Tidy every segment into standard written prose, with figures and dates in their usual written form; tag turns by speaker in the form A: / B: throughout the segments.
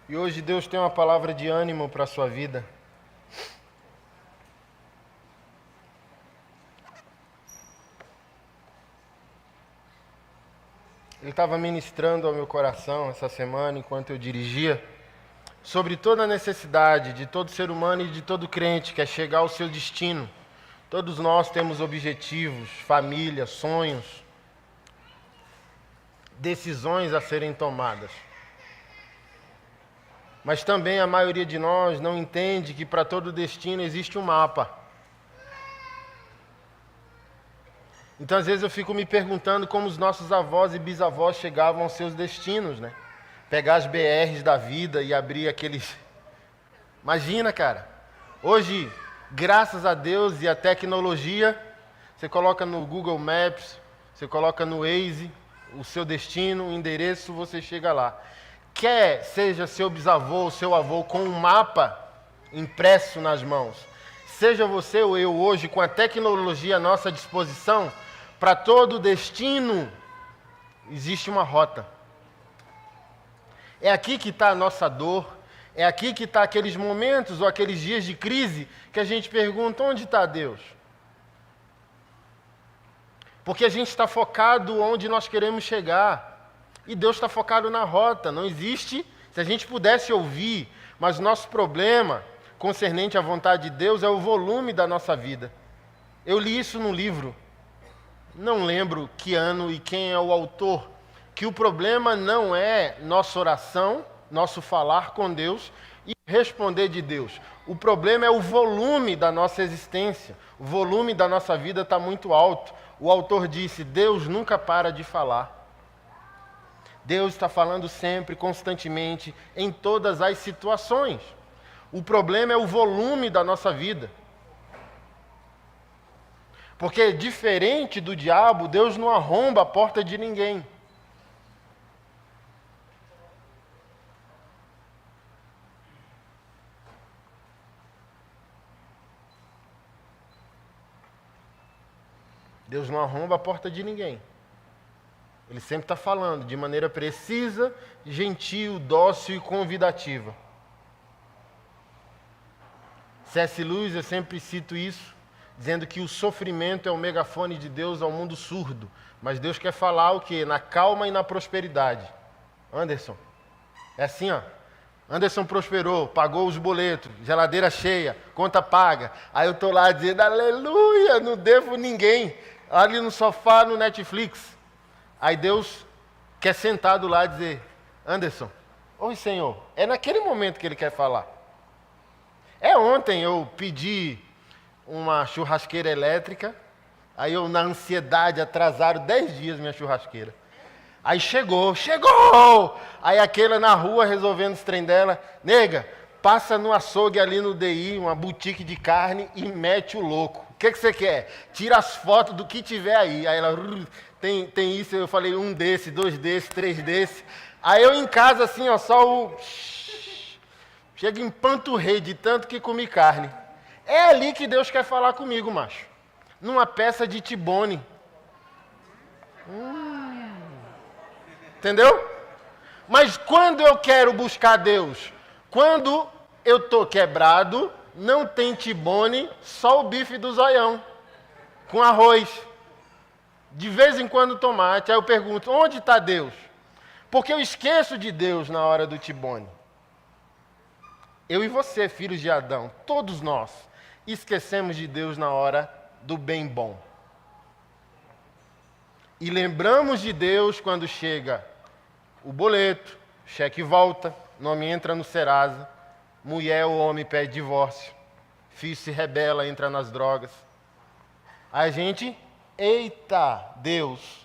A: E hoje Deus tem uma palavra de ânimo para a sua vida. Ele estava ministrando ao meu coração essa semana, enquanto eu dirigia, sobre toda a necessidade de todo ser humano e de todo crente que é chegar ao seu destino. Todos nós temos objetivos, família, sonhos, decisões a serem tomadas. Mas também a maioria de nós não entende que para todo destino existe um mapa. Então, às vezes, eu fico me perguntando como os nossos avós e bisavós chegavam aos seus destinos, né? Pegar as BRs da vida e abrir aqueles... Imagina, cara. Hoje, graças a Deus e à tecnologia, você coloca no Google Maps, você coloca no Waze, o seu destino, o endereço, você chega lá. Quer seja seu bisavô ou seu avô com um mapa impresso nas mãos, seja você ou eu hoje com a tecnologia à nossa disposição, para todo destino existe uma rota. É aqui que está a nossa dor, é aqui que está aqueles momentos ou aqueles dias de crise que a gente pergunta, onde está Deus? Porque a gente está focado onde nós queremos chegar. E Deus está focado na rota, não existe, se a gente pudesse ouvir, mas o nosso problema concernente à vontade de Deus é o volume da nossa vida. Eu li isso num livro, não lembro que ano e quem é o autor, que o problema não é nossa oração, nosso falar com Deus e responder de Deus. O problema é o volume da nossa existência, o volume da nossa vida está muito alto. O autor disse, Deus nunca para de falar. Deus está falando sempre, constantemente, em todas as situações. O problema é o volume da nossa vida. Porque, diferente do diabo, Deus não arromba a porta de ninguém. Deus não arromba a porta de ninguém. Ele sempre está falando de maneira precisa, gentil, dócil e convidativa. C.S. Lewis, eu sempre cito isso, dizendo que o sofrimento é o megafone de Deus ao mundo surdo. Mas Deus quer falar o quê? Na calma e na prosperidade. Anderson, é assim, ó. Anderson prosperou, pagou os boletos, geladeira cheia, conta paga. Aí eu estou lá dizendo, aleluia, não devo ninguém. Ali no sofá, no Netflix. Aí Deus quer sentar do lado e dizer, Anderson, oi Senhor, é naquele momento que Ele quer falar. Ontem eu pedi uma churrasqueira elétrica, aí eu na ansiedade atrasaram 10 dias minha churrasqueira. Aí chegou! Aí aquela na rua resolvendo esse trem dela, nega, passa no açougue ali no DI, uma boutique de carne e mete o louco. O que você quer? Tira as fotos do que tiver aí. Aí ela... Tem isso, eu falei, 1 desse, 2 desse, 3 desse. Aí eu em casa assim, ó, só o... Chega em panturrei de tanto que comi carne. É ali que Deus quer falar comigo, macho. Numa peça de tibone. Entendeu? Mas quando eu quero buscar Deus? Quando eu estou quebrado, não tem tibone, só o bife do zoião. Com arroz. De vez em quando tomate, aí eu pergunto, onde está Deus? Porque eu esqueço de Deus na hora do tibone. Eu e você, filhos de Adão, todos nós, esquecemos de Deus na hora do bem bom. E lembramos de Deus quando chega o boleto, cheque volta, nome entra no Serasa, mulher ou homem pede divórcio, filho se rebela, entra nas drogas. A gente... Eita, Deus!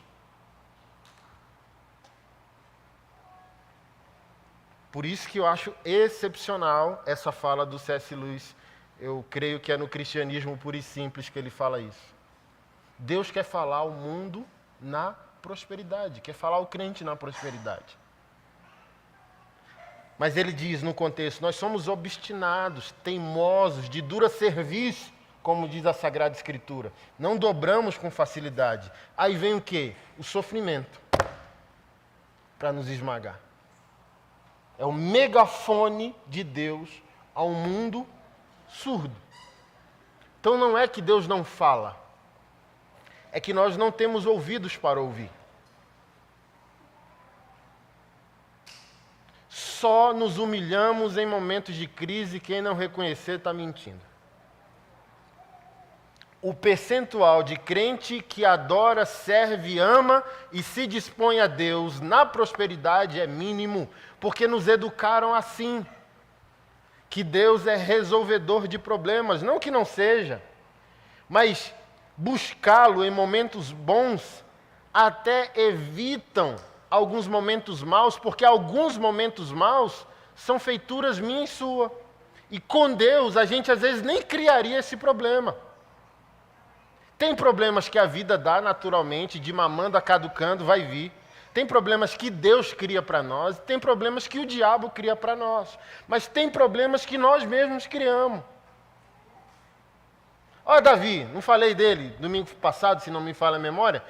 A: Por isso que eu acho excepcional essa fala do C.S. Lewis. Eu creio que é no cristianismo puro e simples que ele fala isso. Deus quer falar ao mundo na prosperidade, quer falar ao crente na prosperidade. Mas ele diz no contexto, nós somos obstinados, teimosos, de dura serviço, como diz a Sagrada Escritura. Não dobramos com facilidade. Aí vem o quê? O sofrimento para nos esmagar. É o megafone de Deus ao mundo surdo. Então não é que Deus não fala, é que nós não temos ouvidos para ouvir. Só nos humilhamos em momentos de crise, quem não reconhecer está mentindo. O percentual de crente que adora, serve, ama e se dispõe a Deus na prosperidade é mínimo, porque nos educaram assim, que Deus é resolvedor de problemas, não que não seja, mas buscá-lo em momentos bons até evitam alguns momentos maus, porque alguns momentos maus são feituras minha e sua. E com Deus a gente às vezes nem criaria esse problema. Tem problemas que a vida dá naturalmente, de mamando a caducando, vai vir. Tem problemas que Deus cria para nós, tem problemas que o diabo cria para nós. Mas tem problemas que nós mesmos criamos. Olha Davi, não falei dele domingo passado, se não me falha a memória?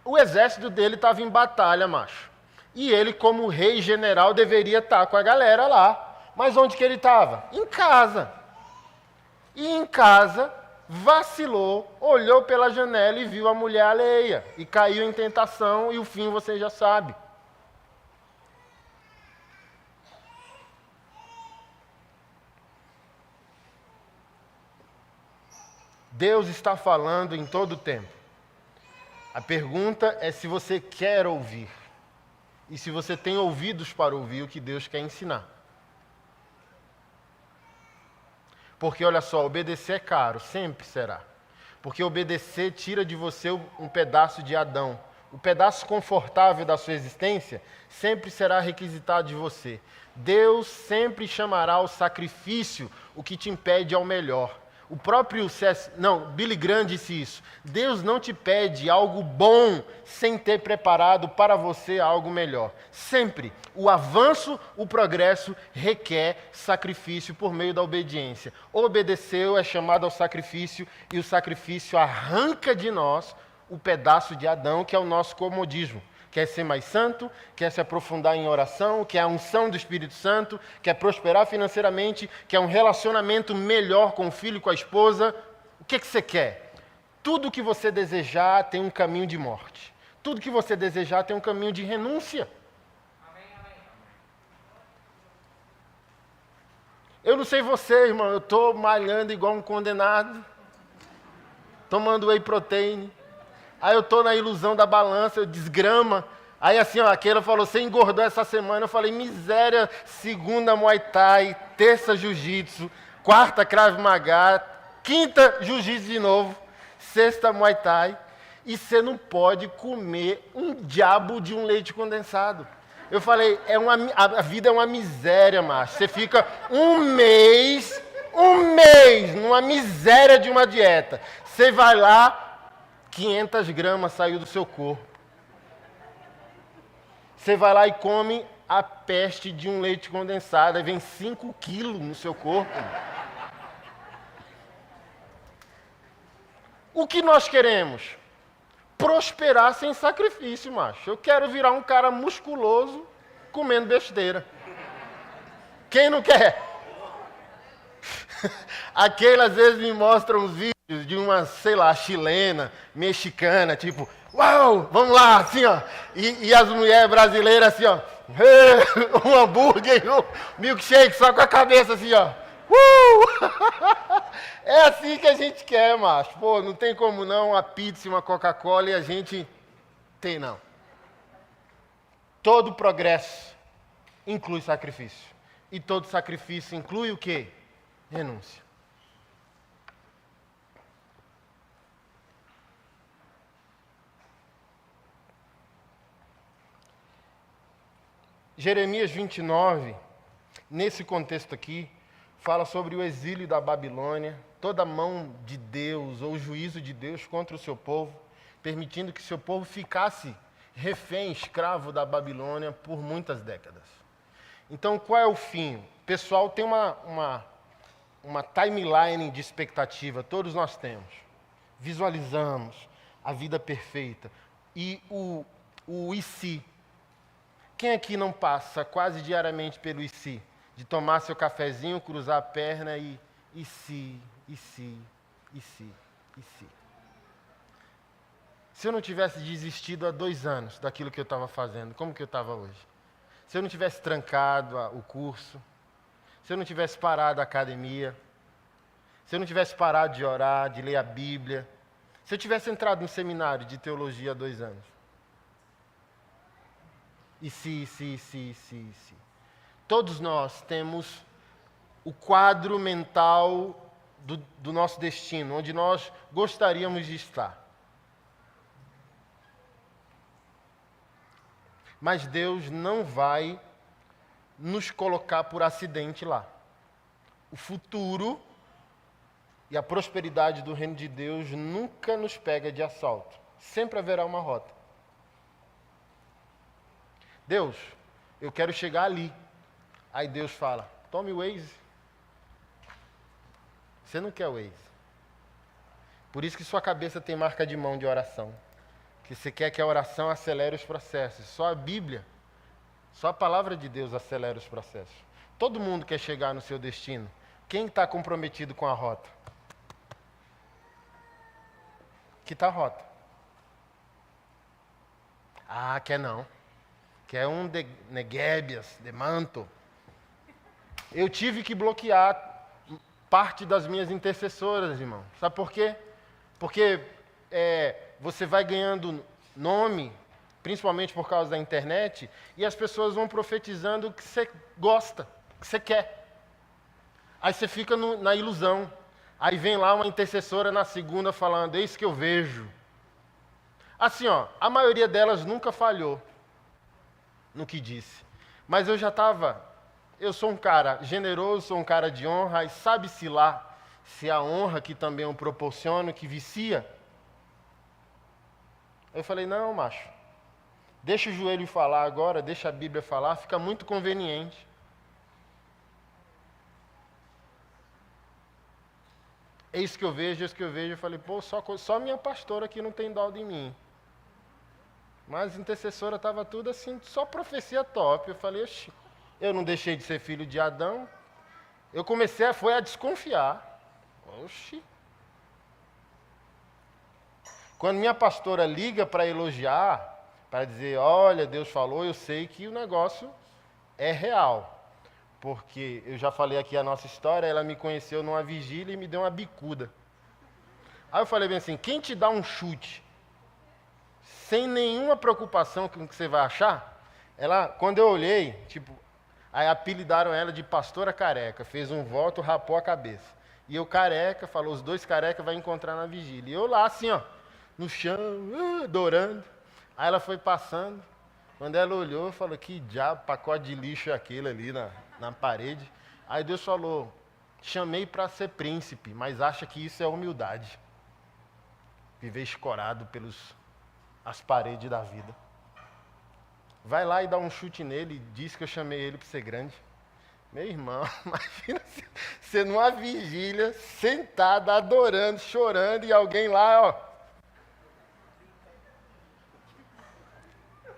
A: O exército dele estava em batalha, macho. E ele, como rei general, deveria estar com a galera lá. Mas onde que ele estava? Em casa. E em casa, vacilou, olhou pela janela e viu a mulher alheia. E caiu em tentação, e o fim você já sabe. Deus está falando em todo o tempo. A pergunta é se você quer ouvir. E se você tem ouvidos para ouvir o que Deus quer ensinar. Porque, olha só, obedecer é caro, sempre será. Porque obedecer tira de você um pedaço de Adão. O pedaço confortável da sua existência sempre será requisitado de você. Deus sempre chamará ao sacrifício o que te impede ao melhor. O próprio Billy Graham disse isso. Deus não te pede algo bom sem ter preparado para você algo melhor. Sempre o avanço, o progresso requer sacrifício por meio da obediência. Obedeceu é chamado ao sacrifício e o sacrifício arranca de nós o pedaço de Adão que é o nosso comodismo. Quer ser mais santo, quer se aprofundar em oração, quer a unção do Espírito Santo, quer prosperar financeiramente, quer um relacionamento melhor com o filho e com a esposa. O que você quer? Tudo que você desejar tem um caminho de morte. Tudo que você desejar tem um caminho de renúncia. Eu não sei você, irmão, eu estou malhando igual um condenado, tomando whey protein. Aí eu estou na ilusão da balança, eu desgrama. Aí assim, ó, aquela falou, você engordou essa semana. Eu falei, miséria, segunda Muay Thai, terça Jiu-Jitsu, quarta Krav Maga, quinta Jiu-Jitsu de novo, sexta Muay Thai. E você não pode comer um diabo de um leite condensado. Eu falei, a vida é uma miséria, macho. Você fica um mês, numa miséria de uma dieta. Você vai lá, 500 gramas saiu do seu corpo. Você vai lá e come a peste de um leite condensado, aí vem 5 quilos no seu corpo. O que nós queremos? Prosperar sem sacrifício, macho. Eu quero virar um cara musculoso comendo besteira. Quem não quer? Aquele às vezes me mostra uns vídeos de uma, sei lá, chilena, mexicana, tipo, uau, vamos lá, assim, ó. E as mulheres brasileiras, assim, ó, um hambúrguer, um milkshake, só com a cabeça, assim, ó. É assim que a gente quer, macho. Pô, não tem como não, uma pizza e uma Coca-Cola e a gente tem, não. Todo progresso inclui sacrifício. E todo sacrifício inclui o quê? Renúncia. Jeremias 29, nesse contexto aqui, fala sobre o exílio da Babilônia, toda a mão de Deus ou o juízo de Deus contra o seu povo, permitindo que seu povo ficasse refém, escravo da Babilônia por muitas décadas. Então, qual é o fim? O pessoal tem uma timeline de expectativa, todos nós temos. Visualizamos a vida perfeita. E o e se? Quem aqui não passa quase diariamente pelo e se? De tomar seu cafezinho, cruzar a perna e se. Se eu não tivesse desistido há 2 anos daquilo que eu estava fazendo, como que eu estava hoje? Se eu não tivesse trancado o curso, se eu não tivesse parado a academia, se eu não tivesse parado de orar, de ler a Bíblia, se eu tivesse entrado no seminário de teologia há 2 anos. E se. Todos nós temos o quadro mental do nosso destino, onde nós gostaríamos de estar. Mas Deus não vai nos colocar por acidente lá. O futuro e a prosperidade do reino de Deus nunca nos pega de assalto. Sempre haverá uma rota. Deus, eu quero chegar ali. Aí Deus fala, tome o Waze. Você não quer o Waze. Por isso que sua cabeça tem marca de mão de oração. Que você quer que a oração acelere os processos. Só a Bíblia, só a palavra de Deus acelera os processos. Todo mundo quer chegar no seu destino. Quem está comprometido com a rota? Que está a rota? Ah, quer não. Quer um de Neguébias, de Manto. Eu tive que bloquear parte das minhas intercessoras, irmão. Sabe por quê? Porque você vai ganhando nome, principalmente por causa da internet, e as pessoas vão profetizando o que você gosta, o que você quer. Aí você fica na ilusão. Aí vem lá uma intercessora na segunda falando, é isso que eu vejo. Assim, a maioria delas nunca falhou no que disse. Mas eu sou um cara generoso, sou um cara de honra, e sabe-se lá se a honra que também eu proporciono, que vicia. Eu falei, não, macho, deixa o joelho falar agora, deixa a Bíblia falar, fica muito conveniente. É isso que eu vejo, é isso que eu vejo. Eu falei, pô, só minha pastora aqui não tem dó de mim. Mas a intercessora estava tudo assim, só profecia top. Eu falei, oxi, eu não deixei de ser filho de Adão. Eu comecei a desconfiar. Oxi. Quando minha pastora liga para elogiar, para dizer, olha, Deus falou, eu sei que o negócio é real. Porque eu já falei aqui a nossa história, ela me conheceu numa vigília e me deu uma bicuda. Aí eu falei bem assim, quem te dá um chute sem nenhuma preocupação com o que você vai achar? Ela, quando eu olhei, aí apelidaram ela de pastora careca, fez um voto, rapou a cabeça. E eu careca, falou, os 2 carecas vai encontrar na vigília. E eu lá assim, no chão, adorando. Aí ela foi passando, quando ela olhou, falou, que diabo, pacote de lixo é aquele ali na parede. Aí Deus falou, chamei para ser príncipe, mas acha que isso é humildade. Viver escorado as paredes da vida. Vai lá e dá um chute nele e diz que eu chamei ele para ser grande. Meu irmão, imagina você numa vigília, sentado, adorando, chorando, e alguém lá,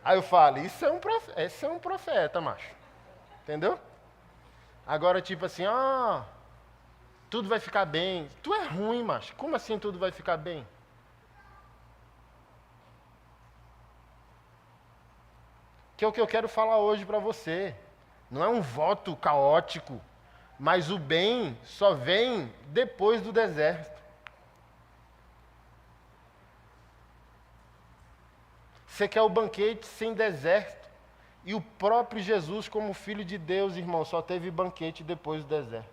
A: Aí eu falo, esse é um profeta, macho. Entendeu? Agora, assim, tudo vai ficar bem. Tu é ruim, macho. Como assim tudo vai ficar bem? Que é o que eu quero falar hoje para você. Não é um voto caótico, mas o bem só vem depois do deserto. Você quer o banquete sem deserto. E o próprio Jesus, como Filho de Deus, irmão, só teve banquete depois do deserto.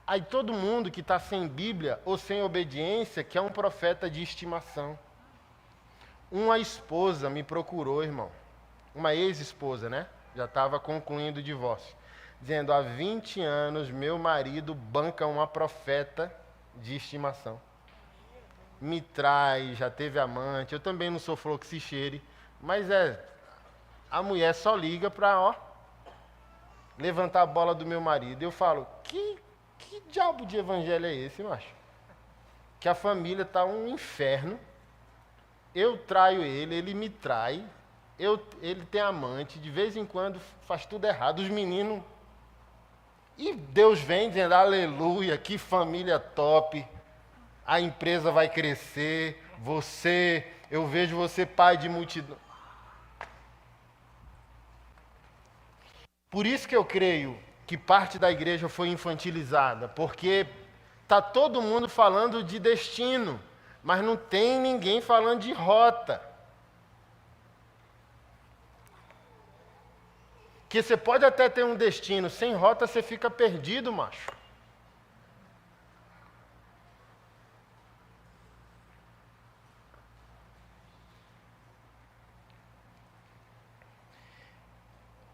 A: Aí todo mundo que está sem Bíblia ou sem obediência quer um profeta de estimação. Uma esposa me procurou, irmão. Uma ex-esposa, né? Já estava concluindo o divórcio. Dizendo, há 20 anos meu marido banca uma profeta de estimação. Me trai, já teve amante, eu também não sou flor que se cheire, mas a mulher só liga para, levantar a bola do meu marido. Eu falo, que diabo de evangelho é esse, macho? Que a família está um inferno, Eu traio ele, ele me trai, ele tem amante, de vez em quando faz tudo errado, os meninos. E Deus vem dizendo, aleluia, que família top, a empresa vai crescer, eu vejo você pai de multidão. Por isso que eu creio que parte da igreja foi infantilizada, porque está todo mundo falando de destino, mas não tem ninguém falando de rota. Que você pode até ter um destino, sem rota você fica perdido, macho.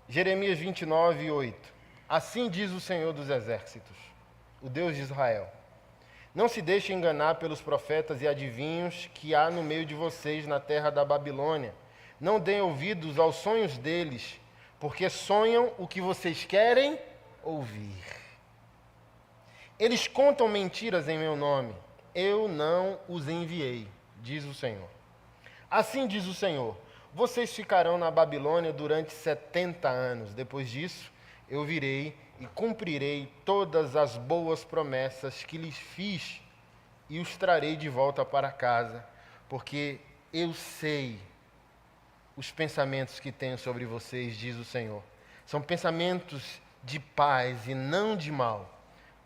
A: Jeremias 29, 8. Assim diz o Senhor dos Exércitos, o Deus de Israel. Não se deixe enganar pelos profetas e adivinhos que há no meio de vocês na terra da Babilônia. Não deem ouvidos aos sonhos deles, porque sonham o que vocês querem ouvir. Eles contam mentiras em meu nome. Eu não os enviei, diz o Senhor. Assim diz o Senhor. Vocês ficarão na Babilônia durante 70 anos. Depois disso, eu virei e cumprirei todas as boas promessas que lhes fiz e os trarei de volta para casa, porque eu sei os pensamentos que tenho sobre vocês, diz o Senhor. São pensamentos de paz e não de mal,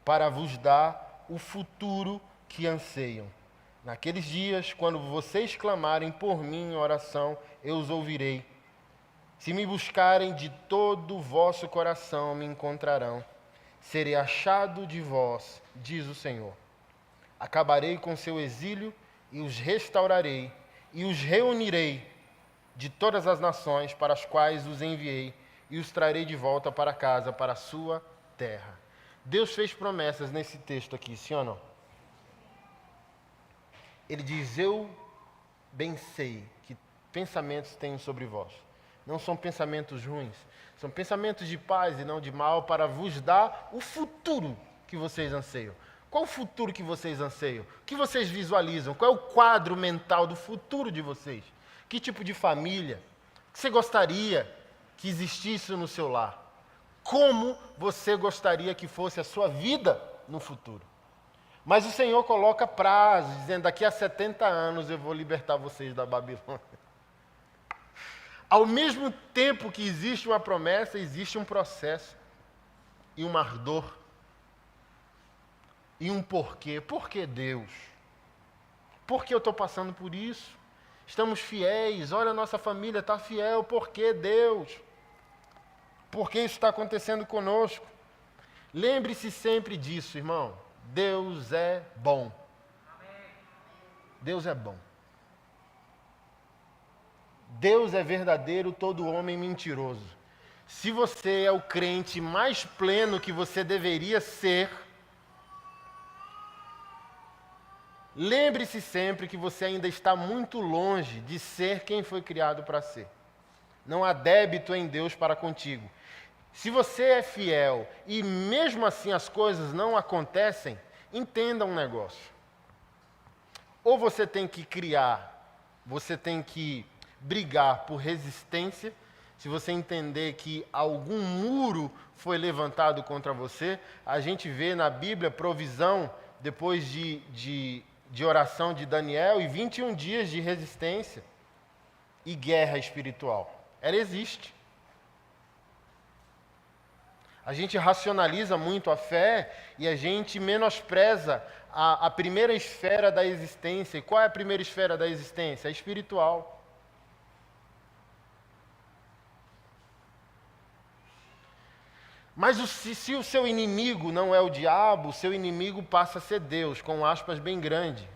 A: para vos dar o futuro que anseiam. Naqueles dias, quando vocês clamarem por mim em oração, eu os ouvirei. Se me buscarem de todo o vosso coração, me encontrarão. Serei achado de vós, diz o Senhor. Acabarei com seu exílio e os restaurarei, e os reunirei de todas as nações para as quais os enviei, e os trarei de volta para casa, para a sua terra. Deus fez promessas nesse texto aqui, sim ou não? Ele diz, eu bem sei que pensamentos tenho sobre vós. Não são pensamentos ruins, são pensamentos de paz e não de mal, para vos dar o futuro que vocês anseiam. Qual o futuro que vocês anseiam? O que vocês visualizam? Qual é o quadro mental do futuro de vocês? Que tipo de família que você gostaria que existisse no seu lar? Como você gostaria que fosse a sua vida no futuro? Mas o Senhor coloca prazo, dizendo, daqui a 70 anos eu vou libertar vocês da Babilônia. Ao mesmo tempo que existe uma promessa, existe um processo, e um ardor, e um porquê. Por que Deus? Por que eu estou passando por isso? Estamos fiéis, olha a nossa família está fiel, por que Deus? Por que isso está acontecendo conosco? Lembre-se sempre disso, irmão. Deus é bom. Deus é bom. Deus é verdadeiro, todo homem mentiroso. Se você é o crente mais pleno que você deveria ser, lembre-se sempre que você ainda está muito longe de ser quem foi criado para ser. Não há débito em Deus para contigo. Se você é fiel e mesmo assim as coisas não acontecem, entenda um negócio. Ou você tem que criar, você tem que brigar por resistência. Se você entender que algum muro foi levantado contra você, a gente vê na Bíblia provisão depois de oração de Daniel e 21 dias de resistência e guerra espiritual. Ela existe. A gente racionaliza muito a fé e a gente menospreza a primeira esfera da existência. E qual é a primeira esfera da existência? A espiritual. Mas se o seu inimigo não é o diabo, o seu inimigo passa a ser Deus, com aspas bem grande.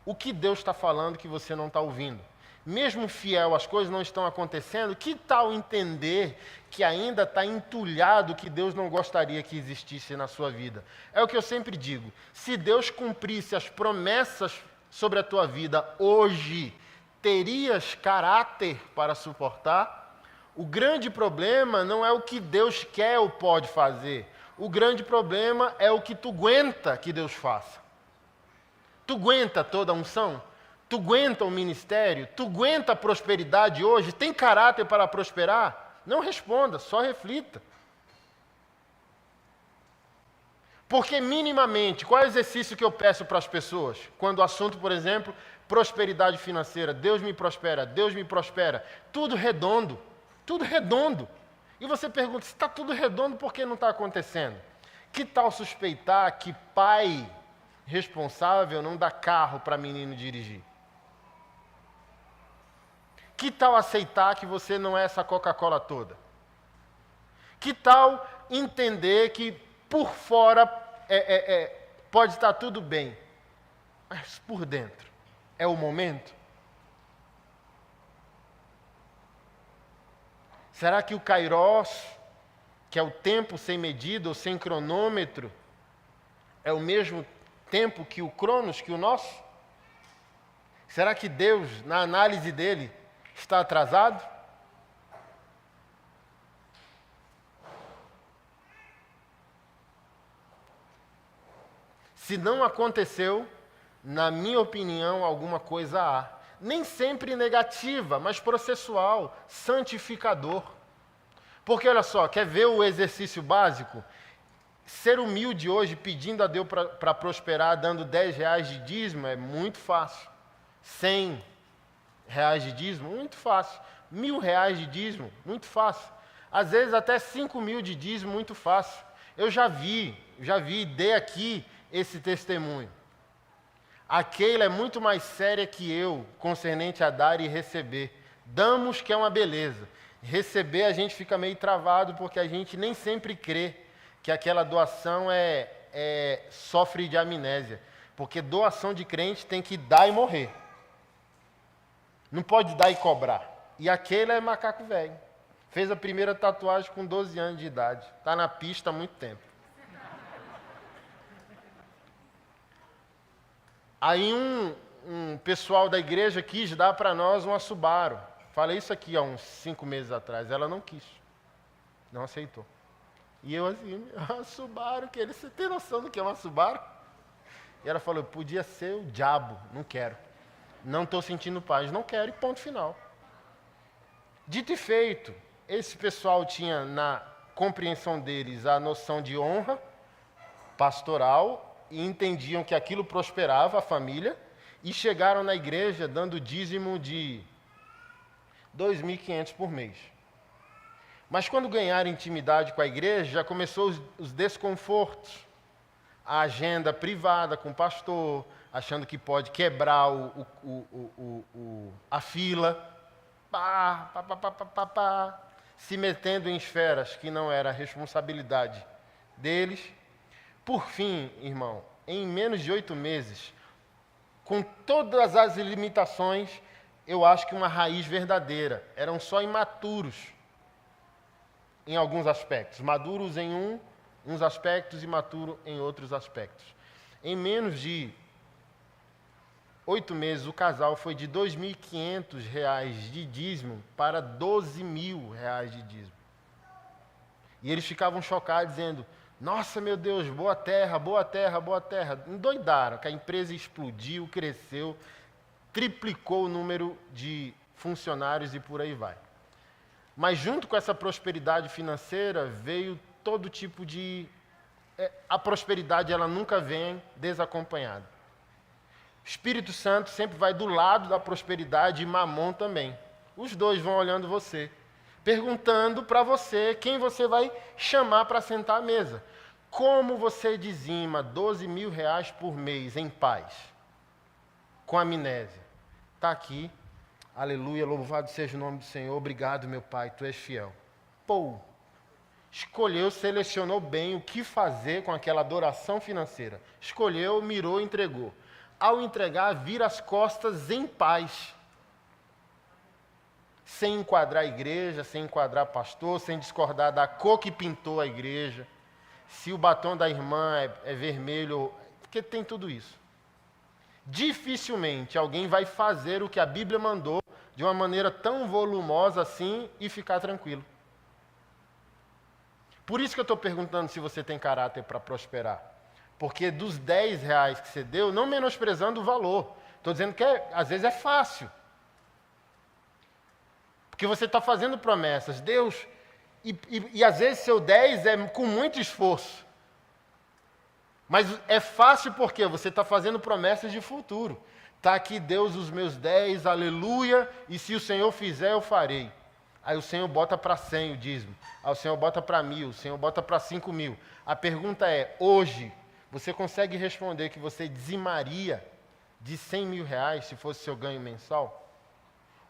A: O que Deus está falando que você não está ouvindo? Mesmo fiel, as coisas não estão acontecendo, que tal entender que ainda está entulhado que Deus não gostaria que existisse na sua vida? É o que eu sempre digo, se Deus cumprisse as promessas sobre a tua vida hoje, terias caráter para suportar? O grande problema não é o que Deus quer ou pode fazer, o grande problema é o que tu aguenta que Deus faça. Tu aguenta toda a unção? Tu aguenta o ministério? Tu aguenta a prosperidade hoje? Tem caráter para prosperar? Não responda, só reflita. Porque minimamente, qual é o exercício que eu peço para as pessoas? Quando o assunto, por exemplo, prosperidade financeira, Deus me prospera, Deus me prospera. Tudo redondo, tudo redondo. E você pergunta, se está tudo redondo, por que não está acontecendo? Que tal suspeitar que pai responsável não dá carro para menino dirigir? Que tal aceitar que você não é essa Coca-Cola toda? Que tal entender que por fora pode estar tudo bem, mas por dentro é o momento? Será que o Kairos, que é o tempo sem medida ou sem cronômetro, é o mesmo tempo que o Cronos, que o nosso? Será que Deus, na análise dele, está atrasado? Se não aconteceu, na minha opinião, alguma coisa há. Nem sempre negativa, mas processual, santificador. Porque olha só, quer ver o exercício básico? Ser humilde hoje, pedindo a Deus para prosperar, dando 10 reais de dízimo, é muito fácil. 100 reais de dízimo, muito fácil. 1.000 reais de dízimo, muito fácil. Às vezes até 5.000 de dízimo, muito fácil. Eu já vi, dei aqui esse testemunho. A Keila é muito mais séria que eu, concernente a dar e receber. Damos, que é uma beleza. Receber, a gente fica meio travado, porque a gente nem sempre crê que aquela doação sofre de amnésia. Porque doação de crente tem que dar e morrer. Não pode dar e cobrar. E a Keila é macaco velho. Fez a primeira tatuagem com 12 anos de idade. Está na pista há muito tempo. Aí um pessoal da igreja quis dar para nós uma Subaru. Falei isso aqui há uns 5 meses atrás. Ela não quis. Não aceitou. E eu assim, a Subaru, você tem noção do que é uma Subaru? E ela falou, podia ser o diabo, não quero. Não estou sentindo paz, não quero, e ponto final. Dito e feito, esse pessoal tinha na compreensão deles a noção de honra pastoral e entendiam que aquilo prosperava a família e chegaram na igreja dando dízimo de 2.500 por mês. Mas quando ganharam intimidade com a igreja, já começou os desconfortos. A agenda privada com o pastor, achando que pode quebrar a fila, se metendo em esferas que não era responsabilidade deles. Por fim, irmão, em menos de 8 meses, com todas as limitações, eu acho que uma raiz verdadeira. Eram só imaturos em alguns aspectos, maduros em uns aspectos e maturo em outros aspectos. Em menos de 8 meses, o casal foi de R$ 2.500 de dízimo para R$ 12.000 de dízimo. E eles ficavam chocados, dizendo, nossa, meu Deus, boa terra, boa terra, boa terra. Endoidaram, que a empresa explodiu, cresceu, triplicou o número de funcionários e por aí vai. Mas junto com essa prosperidade financeira veio todo tipo de... A prosperidade, ela nunca vem desacompanhada. O Espírito Santo sempre vai do lado da prosperidade e Mamon também. Os dois vão olhando você, perguntando para você quem você vai chamar para sentar à mesa. Como você dizima 12.000 reais por mês em paz, com amnésia? Está aqui. Aleluia, louvado seja o nome do Senhor. Obrigado, meu Pai, Tu és fiel. Pô, escolheu, selecionou bem o que fazer com aquela adoração financeira. Escolheu, mirou, entregou. Ao entregar, vira as costas em paz. Sem enquadrar a igreja, sem enquadrar pastor, sem discordar da cor que pintou a igreja. Se o batom da irmã é vermelho, porque tem tudo isso. Dificilmente alguém vai fazer o que a Bíblia mandou de uma maneira tão volumosa assim e ficar tranquilo. Por isso que eu estou perguntando se você tem caráter para prosperar. Porque dos 10 reais que você deu, não menosprezando o valor, Estou dizendo que às vezes é fácil. Porque você está fazendo promessas. Deus, e às vezes seu 10 é com muito esforço. Mas é fácil porque você está fazendo promessas de futuro. Está aqui, Deus, os meus 10, aleluia, e se o Senhor fizer, eu farei. Aí o Senhor bota para 100 o dízimo. Aí o Senhor bota para 1.000, o Senhor bota para 5.000. A pergunta é, hoje, você consegue responder que você dizimaria de 100 mil reais se fosse seu ganho mensal?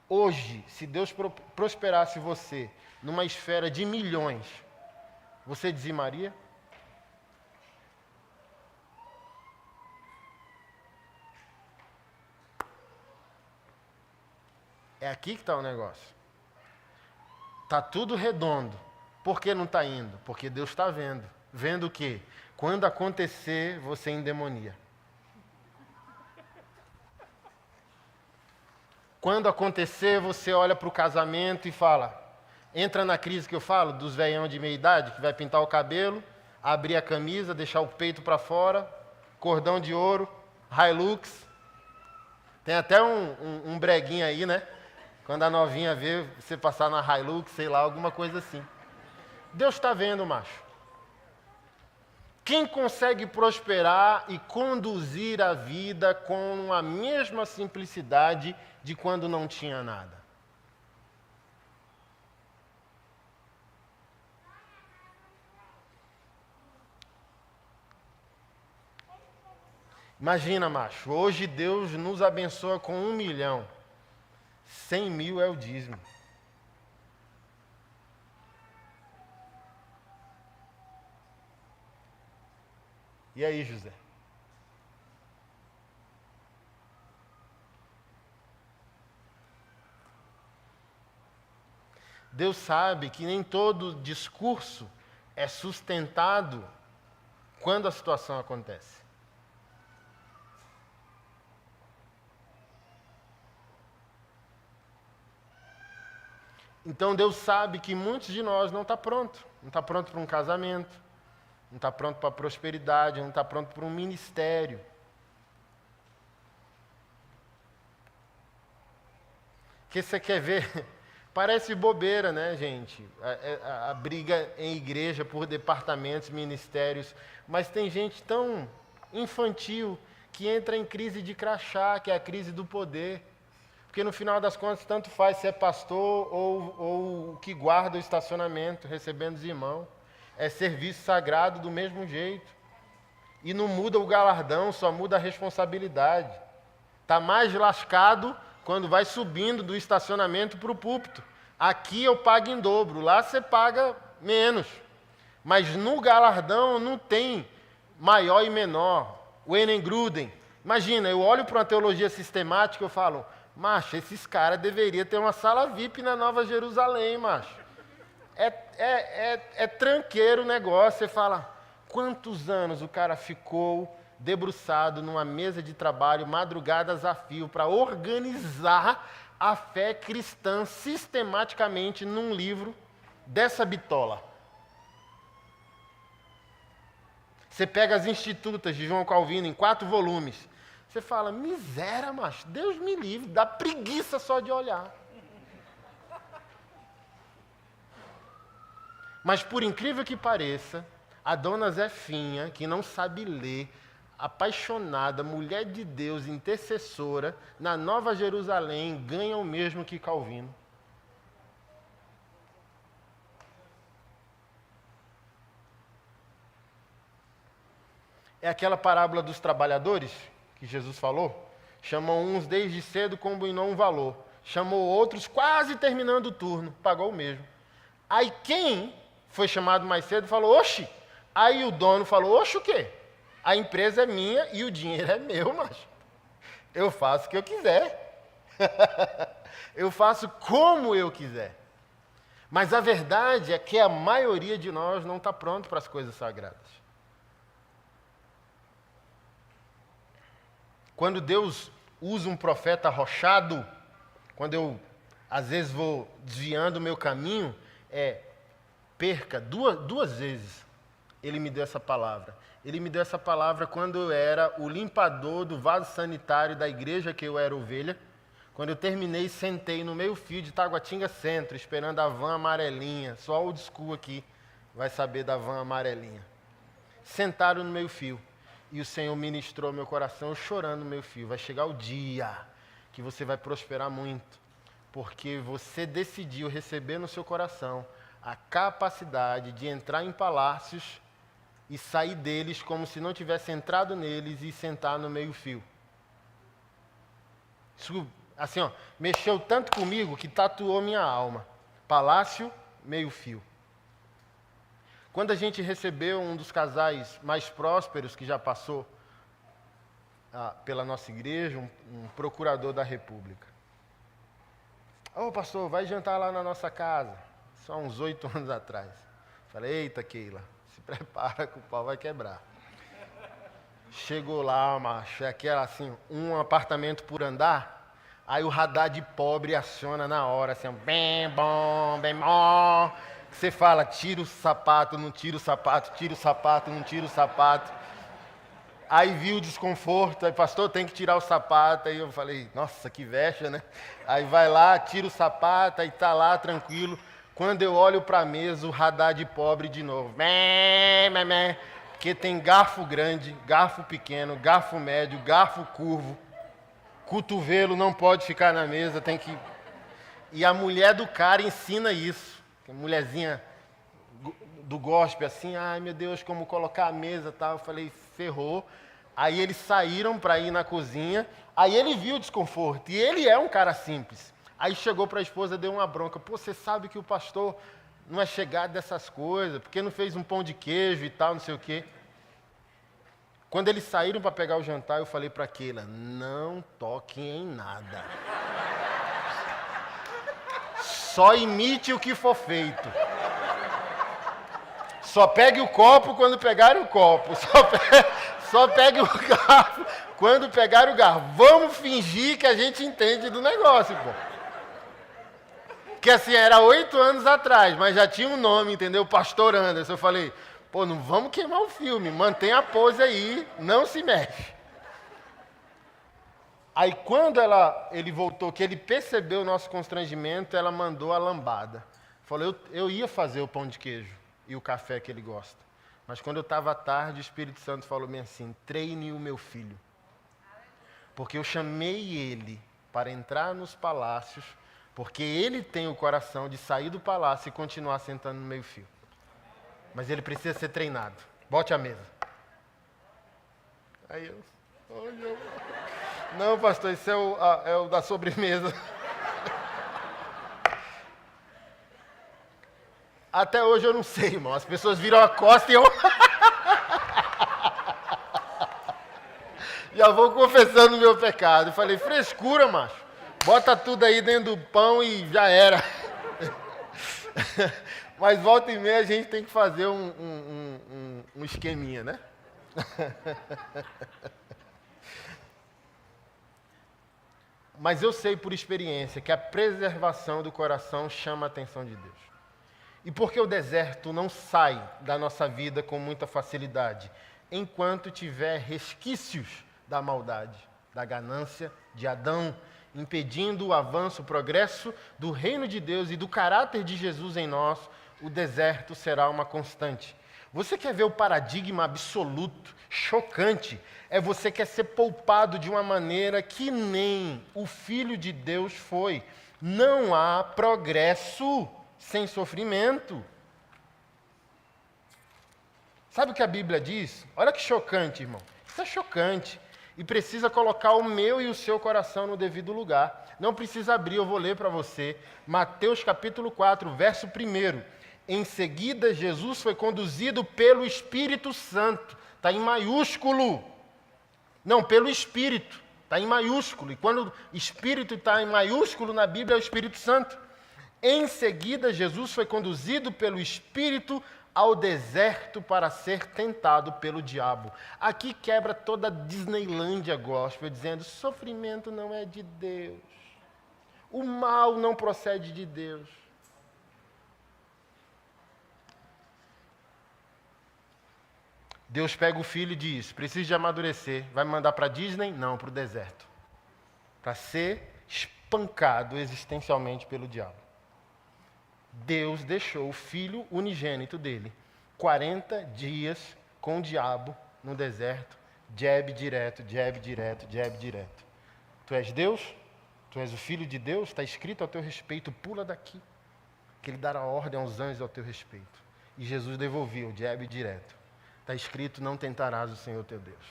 A: Hoje, se Deus prosperasse você numa esfera de milhões, você dizimaria? É aqui que está o negócio. Está tudo redondo. Por que não está indo? Porque Deus está vendo. Vendo o quê? Quando acontecer, você endemonia. Quando acontecer, você olha para o casamento e fala, entra na crise que eu falo, dos velhão de meia idade, que vai pintar o cabelo, abrir a camisa, deixar o peito para fora, cordão de ouro, Hilux. Tem até um breguinho aí, né? Quando a novinha vê você passar na Hilux, sei lá, alguma coisa assim. Deus está vendo, macho. Quem consegue prosperar e conduzir a vida com a mesma simplicidade de quando não tinha nada? Imagina, macho, hoje Deus nos abençoa com 1 milhão. 100 mil é o dízimo. E aí, José? Deus sabe que nem todo discurso é sustentado quando a situação acontece. Então Deus sabe que muitos de nós não está pronto. Não está pronto para um casamento, não está pronto para a prosperidade, não está pronto para um ministério. Que você quer ver? Parece bobeira, né, gente? A briga em igreja por departamentos, ministérios. Mas tem gente tão infantil que entra em crise de crachá, que é a crise do poder. Porque no final das contas, tanto faz se é pastor ou que guarda o estacionamento, recebendo os irmãos. É serviço sagrado do mesmo jeito. E não muda o galardão, só muda a responsabilidade. Está mais lascado quando vai subindo do estacionamento para o púlpito. Aqui eu pago em dobro, lá você paga menos. Mas no galardão não tem maior e menor. O Enengruden. Imagina, eu olho para uma teologia sistemática e eu falo, macho, esses caras deveriam ter uma sala VIP na Nova Jerusalém, macho. É tranqueiro o negócio. Você fala, quantos anos o cara ficou debruçado numa mesa de trabalho, madrugadas a fio, para organizar a fé cristã sistematicamente num livro dessa bitola. Você pega as Institutas de João Calvino em 4 volumes. Você fala, miséria, macho, Deus me livre, dá preguiça só de olhar. Mas por incrível que pareça, a dona Zefinha, que não sabe ler, apaixonada, mulher de Deus, intercessora, na Nova Jerusalém, ganha o mesmo que Calvino. É aquela parábola dos trabalhadores que Jesus falou? Chamou uns desde cedo, combinou um valor. Chamou outros quase terminando o turno, pagou o mesmo. Aí quem foi chamado mais cedo falou, oxe. Aí o dono falou, oxe o quê? A empresa é minha e o dinheiro é meu, macho. Eu faço o que eu quiser. Eu faço como eu quiser. Mas a verdade é que a maioria de nós não está pronto para as coisas sagradas. Quando Deus usa um profeta arrochado, quando eu, às vezes, vou desviando o meu caminho, perca duas vezes Ele me deu essa palavra. Ele me deu essa palavra quando eu era o limpador do vaso sanitário da igreja que eu era ovelha. Quando eu terminei, sentei no meio-fio de Taguatinga Centro, esperando a van amarelinha. Só old school aqui vai saber da van amarelinha. Sentaram no meio-fio. E o Senhor ministrou meu coração, eu chorando no meio-fio. Vai chegar o dia que você vai prosperar muito, porque você decidiu receber no seu coração a capacidade de entrar em palácios e sair deles como se não tivesse entrado neles e sentar no meio-fio. Isso, assim, ó, mexeu tanto comigo que tatuou minha alma. Palácio, meio-fio. Quando a gente recebeu um dos casais mais prósperos que já passou pela nossa igreja, um procurador da República. Ô pastor, vai jantar lá na nossa casa. Só uns 8 anos atrás. Falei, eita Keila, se prepara que o pau vai quebrar. Chegou lá, macho, é aquela assim, um apartamento por andar. Aí o radar de pobre aciona na hora, assim, bem bom, bem bom. Você fala, tira o sapato, não tira o sapato, tira o sapato, não tira o sapato. Aí viu o desconforto, aí pastor, tem que tirar o sapato. Aí eu falei, nossa, que vexa, né? Aí vai lá, tira o sapato, aí tá lá, tranquilo. Quando eu olho para a mesa, o radar de pobre de novo. Porque tem garfo grande, garfo pequeno, garfo médio, garfo curvo. Cotovelo não pode ficar na mesa, tem que... E a mulher do cara ensina isso. A mulherzinha do gospel, assim, ai meu Deus, como colocar a mesa e tal. Eu falei, ferrou. Aí eles saíram para ir na cozinha, aí ele viu o desconforto. E ele é um cara simples. Aí chegou para a esposa, deu uma bronca. Pô, você sabe que o pastor não é chegado dessas coisas, porque não fez um pão de queijo e tal, não sei o quê. Quando eles saíram para pegar o jantar, eu falei para Keila, não toque em nada. Só imite o que for feito. Só pegue o copo quando pegarem o copo. Só pegue o garfo quando pegarem o garfo. Vamos fingir que a gente entende do negócio, pô. Porque assim, era 8 anos atrás, mas já tinha um nome, entendeu? Pastor Anderson. Eu falei, pô, não vamos queimar o filme. Mantém a pose aí, não se mexe. Aí quando ele voltou, que ele percebeu o nosso constrangimento, ela mandou a lambada. Falou, eu ia fazer o pão de queijo e o café que ele gosta. Mas quando eu estava à tarde, o Espírito Santo falou-me assim, treine o meu filho. Porque eu chamei ele para entrar nos palácios, porque ele tem o coração de sair do palácio e continuar sentando no meio-fio. Mas ele precisa ser treinado. Bote a mesa. Aí eu... Não, pastor, isso é o da sobremesa. Até hoje eu não sei, irmão. As pessoas viram a costa e eu... Já vou confessando o meu pecado. Eu falei, frescura, macho. Bota tudo aí dentro do pão e já era. Mas volta e meia a gente tem que fazer um esqueminha, né? Mas eu sei por experiência que a preservação do coração chama a atenção de Deus. E por que o deserto não sai da nossa vida com muita facilidade? Enquanto tiver resquícios da maldade, da ganância de Adão, impedindo o avanço, o progresso do reino de Deus e do caráter de Jesus em nós, o deserto será uma constante. Você quer ver o paradigma absoluto, chocante? É você quer ser poupado de uma maneira que nem o Filho de Deus foi. Não há progresso sem sofrimento. Sabe o que a Bíblia diz? Olha que chocante, irmão. Isso é chocante. E precisa colocar o meu e o seu coração no devido lugar. Não precisa abrir, eu vou ler para você. Mateus capítulo 4, verso 1. Em seguida, Jesus foi conduzido pelo Espírito Santo. Está em maiúsculo. Não, pelo Espírito. Está em maiúsculo. E quando Espírito está em maiúsculo na Bíblia, é o Espírito Santo. Em seguida, Jesus foi conduzido pelo Espírito ao deserto para ser tentado pelo diabo. Aqui quebra toda a Disneylândia gospel, dizendo, sofrimento não é de Deus. O mal não procede de Deus. Deus pega o filho e diz, precisa de amadurecer. Vai me mandar para a Disney? Não, para o deserto. Para ser espancado existencialmente pelo diabo. Deus deixou o filho unigênito dele 40 dias com o diabo no deserto, jab direto, jab direto, jab direto. Tu és Deus? Tu és o filho de Deus? Está escrito a teu respeito, pula daqui. Que ele dará ordem aos anjos ao teu respeito. E Jesus devolvia o jab direto. Está escrito, não tentarás o Senhor teu Deus.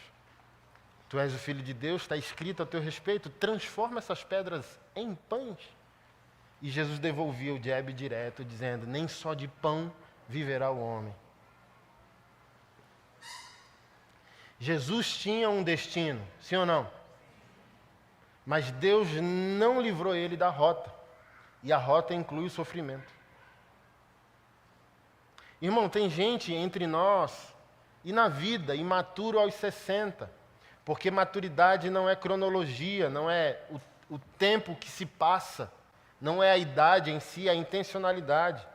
A: Tu és o filho de Deus, está escrito a teu respeito, transforma essas pedras em pães. E Jesus devolvia o jab direto, dizendo, nem só de pão viverá o homem. Jesus tinha um destino, sim ou não? Mas Deus não livrou ele da rota. E a rota inclui o sofrimento. Irmão, tem gente entre nós e na vida, imaturo aos 60. Porque maturidade não é cronologia, não é o tempo que se passa. Não é a idade em si, é a intencionalidade.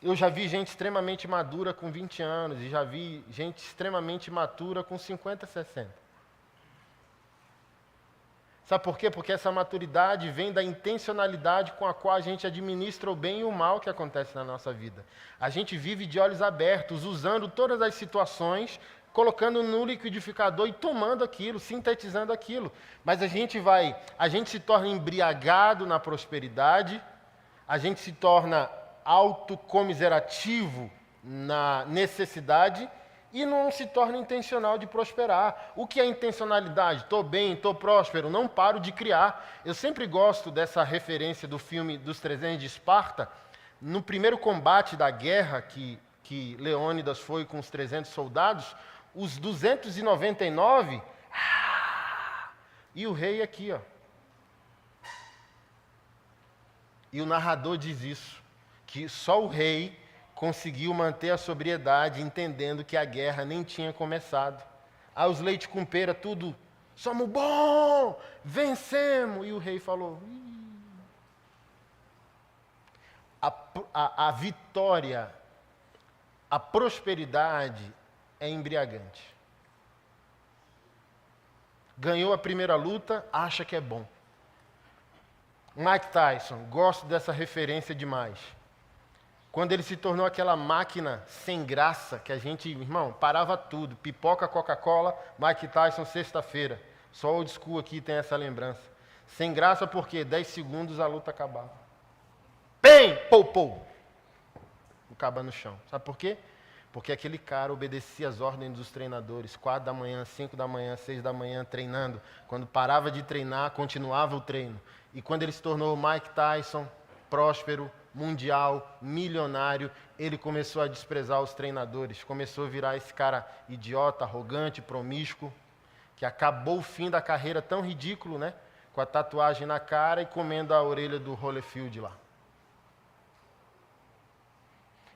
A: Eu já vi gente extremamente madura com 20 anos e já vi gente extremamente imatura com 50, 60. Sabe por quê? Porque essa maturidade vem da intencionalidade com a qual a gente administra o bem e o mal que acontece na nossa vida. A gente vive de olhos abertos, usando todas as situações, colocando no liquidificador e tomando aquilo, sintetizando aquilo. Mas a gente se torna embriagado na prosperidade, a gente se torna autocomiserativo na necessidade e não se torna intencional de prosperar. O que é intencionalidade? Estou bem, estou próspero, não paro de criar. Eu sempre gosto dessa referência do filme dos 300 de Esparta. No primeiro combate da guerra que Leônidas foi com os 300 soldados, os 299, e o rei aqui, ó. E o narrador diz isso, que só o rei conseguiu manter a sobriedade, entendendo que a guerra nem tinha começado. Aí os leite com pera, tudo, somos bom, vencemos. E o rei falou, a vitória, a prosperidade é embriagante. Ganhou a primeira luta, acha que é bom. Mike Tyson, gosto dessa referência demais. Quando ele se tornou aquela máquina sem graça, que a gente, irmão, parava tudo. Pipoca, Coca-Cola, Mike Tyson, sexta-feira. Só o old school aqui tem essa lembrança. Sem graça porque 10 segundos a luta acabava. Bem, pou. Acaba no chão. Sabe por quê? Porque aquele cara obedecia às ordens dos treinadores. 4 da manhã, 5 da manhã, 6 da manhã, treinando. Quando parava de treinar, continuava o treino. E quando ele se tornou Mike Tyson, próspero, mundial, milionário, ele começou a desprezar os treinadores, começou a virar esse cara idiota, arrogante, promíscuo, que acabou o fim da carreira tão ridículo, né? Com a tatuagem na cara e comendo a orelha do Holyfield lá.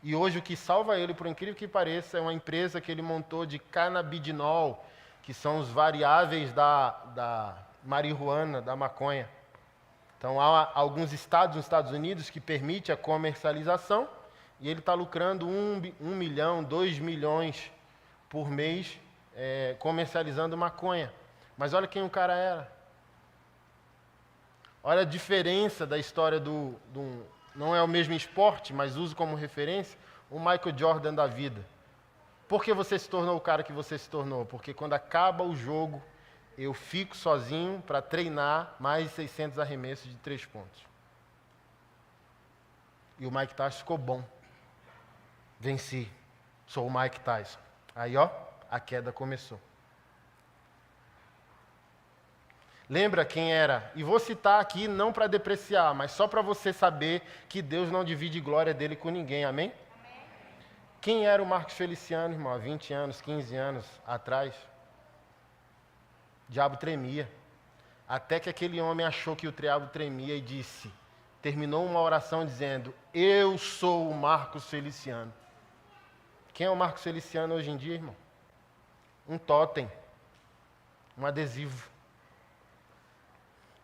A: E hoje o que salva ele, por incrível que pareça, é uma empresa que ele montou de canabidinol, que são os variáveis da marihuana, da maconha. Então, há alguns estados nos Estados Unidos que permitem a comercialização e ele está lucrando 1 milhão, 2 milhões por mês comercializando maconha. Mas olha quem o cara era. Olha a diferença da história não é o mesmo esporte, mas uso como referência, o Michael Jordan da vida. Por que você se tornou o cara que você se tornou? Porque quando acaba o jogo, eu fico sozinho para treinar mais de 600 arremessos de 3 pontos. E o Mike Tyson ficou bom. Venci. Sou o Mike Tyson. Aí, ó, a queda começou. Lembra quem era? E vou citar aqui não para depreciar, mas só para você saber que Deus não divide glória dele com ninguém. Amém? Amém. Quem era o Marcos Feliciano, irmão, há 20 anos, 15 anos atrás? O diabo tremia. Até que aquele homem achou que o diabo tremia e disse, terminou uma oração dizendo, eu sou o Marcos Feliciano. Quem é o Marcos Feliciano hoje em dia, irmão? Um totem, um adesivo.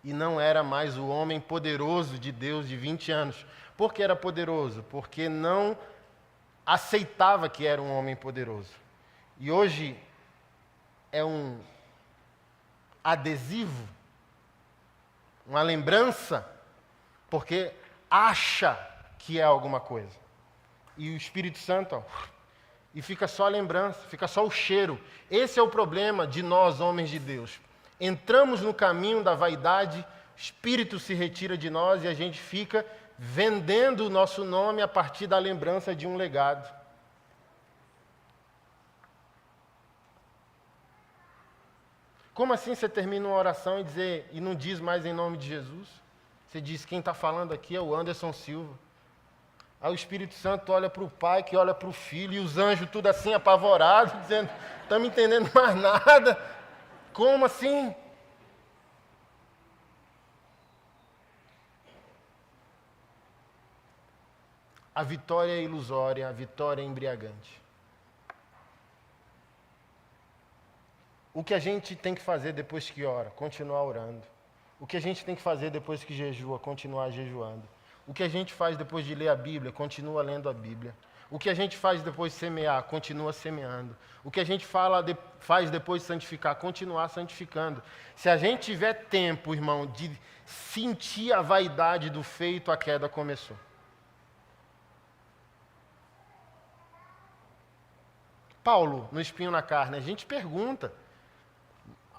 A: E não era mais o homem poderoso de Deus de 20 anos. Por que era poderoso? Porque não aceitava que era um homem poderoso. E hoje é um adesivo, uma lembrança, porque acha que é alguma coisa. E o Espírito Santo, e fica só a lembrança, fica só o cheiro. Esse é o problema de nós, homens de Deus. Entramos no caminho da vaidade, o Espírito se retira de nós e a gente fica vendendo o nosso nome a partir da lembrança de um legado. Como assim você termina uma oração e não diz mais em nome de Jesus? Você diz, quem está falando aqui é o Anderson Silva. Aí o Espírito Santo olha para o Pai, que olha para o Filho, e os anjos tudo assim apavorados, dizendo, não estamos entendendo mais nada. Como assim? A vitória é ilusória, a vitória é embriagante. O que a gente tem que fazer depois que ora? Continuar orando. O que a gente tem que fazer depois que jejua? Continuar jejuando. O que a gente faz depois de ler a Bíblia? Continua lendo a Bíblia. O que a gente faz depois de semear? Continua semeando. O que a gente faz depois de santificar? Continuar santificando. Se a gente tiver tempo, irmão, de sentir a vaidade do feito, a queda começou. Paulo, no Espinho na Carne, a gente pergunta.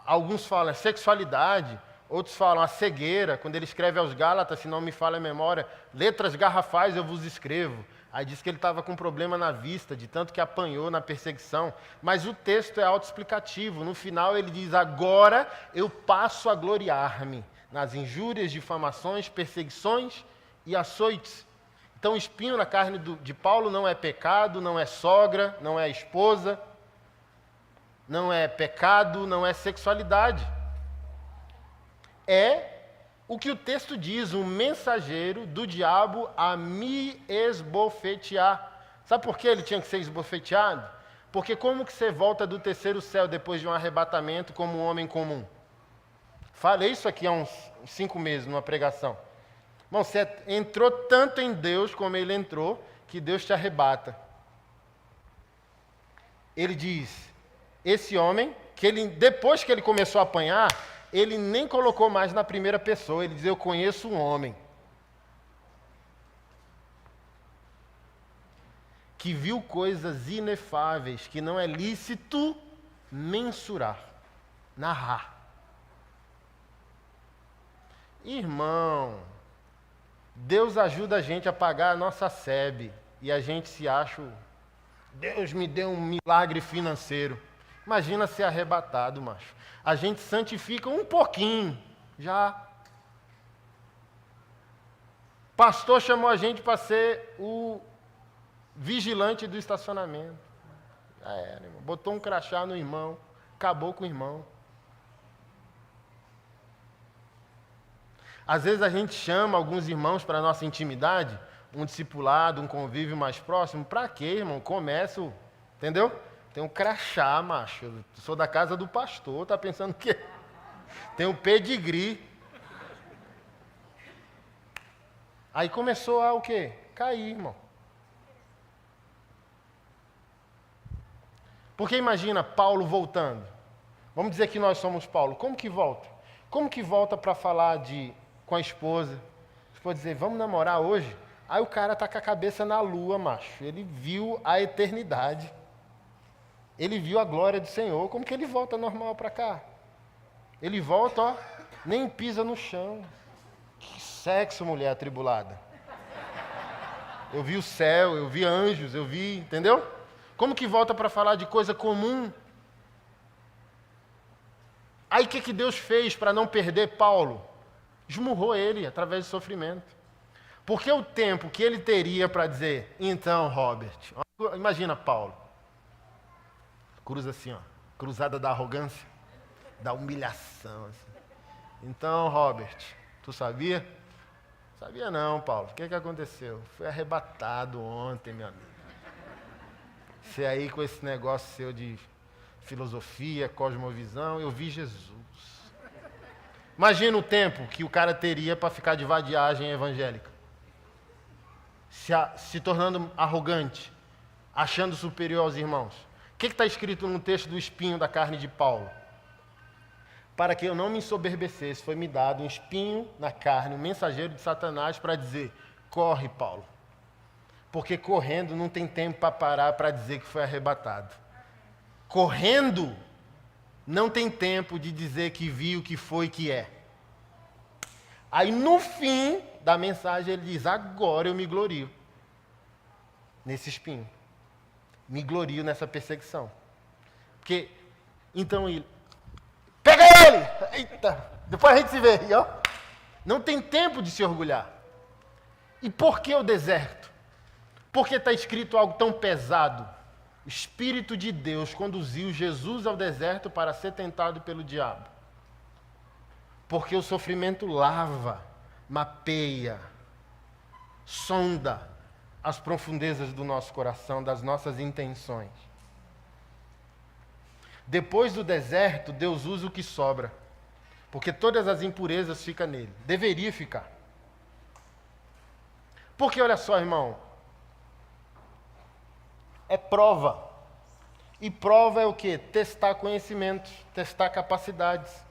A: Alguns falam sexualidade, outros falam a cegueira. Quando ele escreve aos Gálatas, se não me falha a memória, letras garrafais eu vos escrevo. Aí diz que ele estava com problema na vista, de tanto que apanhou na perseguição. Mas o texto é autoexplicativo. No final ele diz, agora eu passo a gloriar-me nas injúrias, difamações, perseguições e açoites. Então o espinho na carne de Paulo não é pecado, não é sogra, não é esposa, não é pecado, não é sexualidade. É o que o texto diz, um mensageiro do diabo a me esbofetear. Sabe por que ele tinha que ser esbofeteado? Porque como que você volta do terceiro céu depois de um arrebatamento como um homem comum? Falei isso aqui há uns 5 meses numa pregação. Irmão, você entrou tanto em Deus como ele entrou, que Deus te arrebata. Ele diz, esse homem, depois que ele começou a apanhar, ele nem colocou mais na primeira pessoa, ele diz, eu conheço um homem que viu coisas inefáveis, que não é lícito mensurar, narrar. Irmão, Deus ajuda a gente a pagar a nossa SEB e a gente se acha, Deus me deu um milagre financeiro. Imagina ser arrebatado, macho. A gente santifica um pouquinho, já. Pastor chamou a gente para ser o vigilante do estacionamento. Já era, irmão. Botou um crachá no irmão, acabou com o irmão. Às vezes a gente chama alguns irmãos para a nossa intimidade, um discipulado, um convívio mais próximo. Para quê, irmão? Começo, entendeu? Tem um crachá, macho. Eu sou da casa do pastor, tá pensando o quê? Tem um pedigree. Aí começou a o quê? Cair, irmão. Porque imagina Paulo voltando. Vamos dizer que nós somos Paulo. Como que volta? Como que volta para falar com a esposa? Você pode dizer, vamos namorar hoje? Aí o cara tá com a cabeça na lua, macho. Ele viu a eternidade. Ele viu a glória do Senhor. Como que ele volta normal para cá? Ele volta, ó, nem pisa no chão. Que sexo, mulher atribulada. Eu vi o céu, eu vi anjos, eu vi, entendeu? Como que volta para falar de coisa comum? Aí o que Deus fez para não perder Paulo? Esmurrou ele através do sofrimento. Porque o tempo que ele teria para dizer, então, Robert, imagina Paulo. Cruza assim, ó, cruzada da arrogância, da humilhação. Assim. Então, Robert, tu sabia? Sabia não, Paulo. O que aconteceu? Fui arrebatado ontem, meu amigo. Você aí com esse negócio seu de filosofia, cosmovisão, eu vi Jesus. Imagina o tempo que o cara teria para ficar de vadiagem evangélica. Se tornando arrogante, achando superior aos irmãos. O que está escrito no texto do espinho da carne de Paulo? Para que eu não me ensoberbecesse, foi-me dado um espinho na carne, um mensageiro de Satanás para dizer, corre, Paulo. Porque correndo não tem tempo para parar para dizer que foi arrebatado. Correndo não tem tempo de dizer que viu, que foi, que é. Aí no fim da mensagem ele diz, agora eu me glorio nesse espinho. Me glorio nessa perseguição. Porque, então ele, pega ele! Eita! Depois a gente se vê, ó. Não tem tempo de se orgulhar. E por que o deserto? Porque está escrito algo tão pesado. O Espírito de Deus conduziu Jesus ao deserto para ser tentado pelo diabo. Porque o sofrimento lava, mapeia, sonda as profundezas do nosso coração, das nossas intenções. Depois do deserto, Deus usa o que sobra. Porque todas as impurezas ficam nele. Deveria ficar. Porque olha só, irmão. É prova. E prova é o quê? Testar conhecimentos, testar capacidades.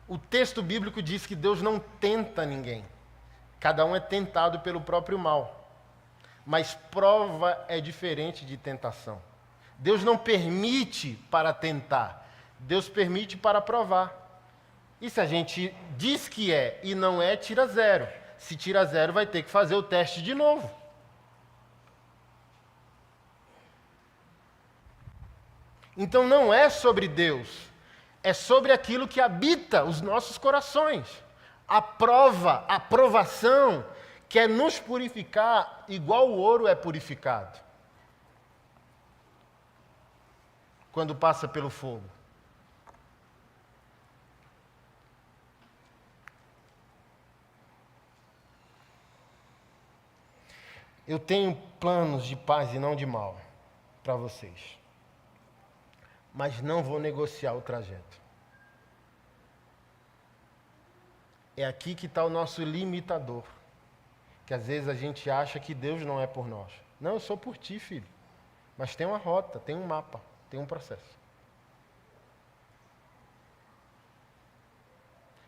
A: O texto bíblico diz que Deus não tenta ninguém. Cada um é tentado pelo próprio mal. Mas prova é diferente de tentação. Deus não permite para tentar. Deus permite para provar. E se a gente diz que é e não é, tira zero. Se tira zero, vai ter que fazer o teste de novo. Então não é sobre Deus, é sobre aquilo que habita os nossos corações. A prova, a provação, quer nos purificar igual o ouro é purificado quando passa pelo fogo. Eu tenho planos de paz e não de mal para vocês. Mas não vou negociar o trajeto. É aqui que está o nosso limitador. Que às vezes a gente acha que Deus não é por nós. Não, eu sou por ti, filho. Mas tem uma rota, tem um mapa, tem um processo.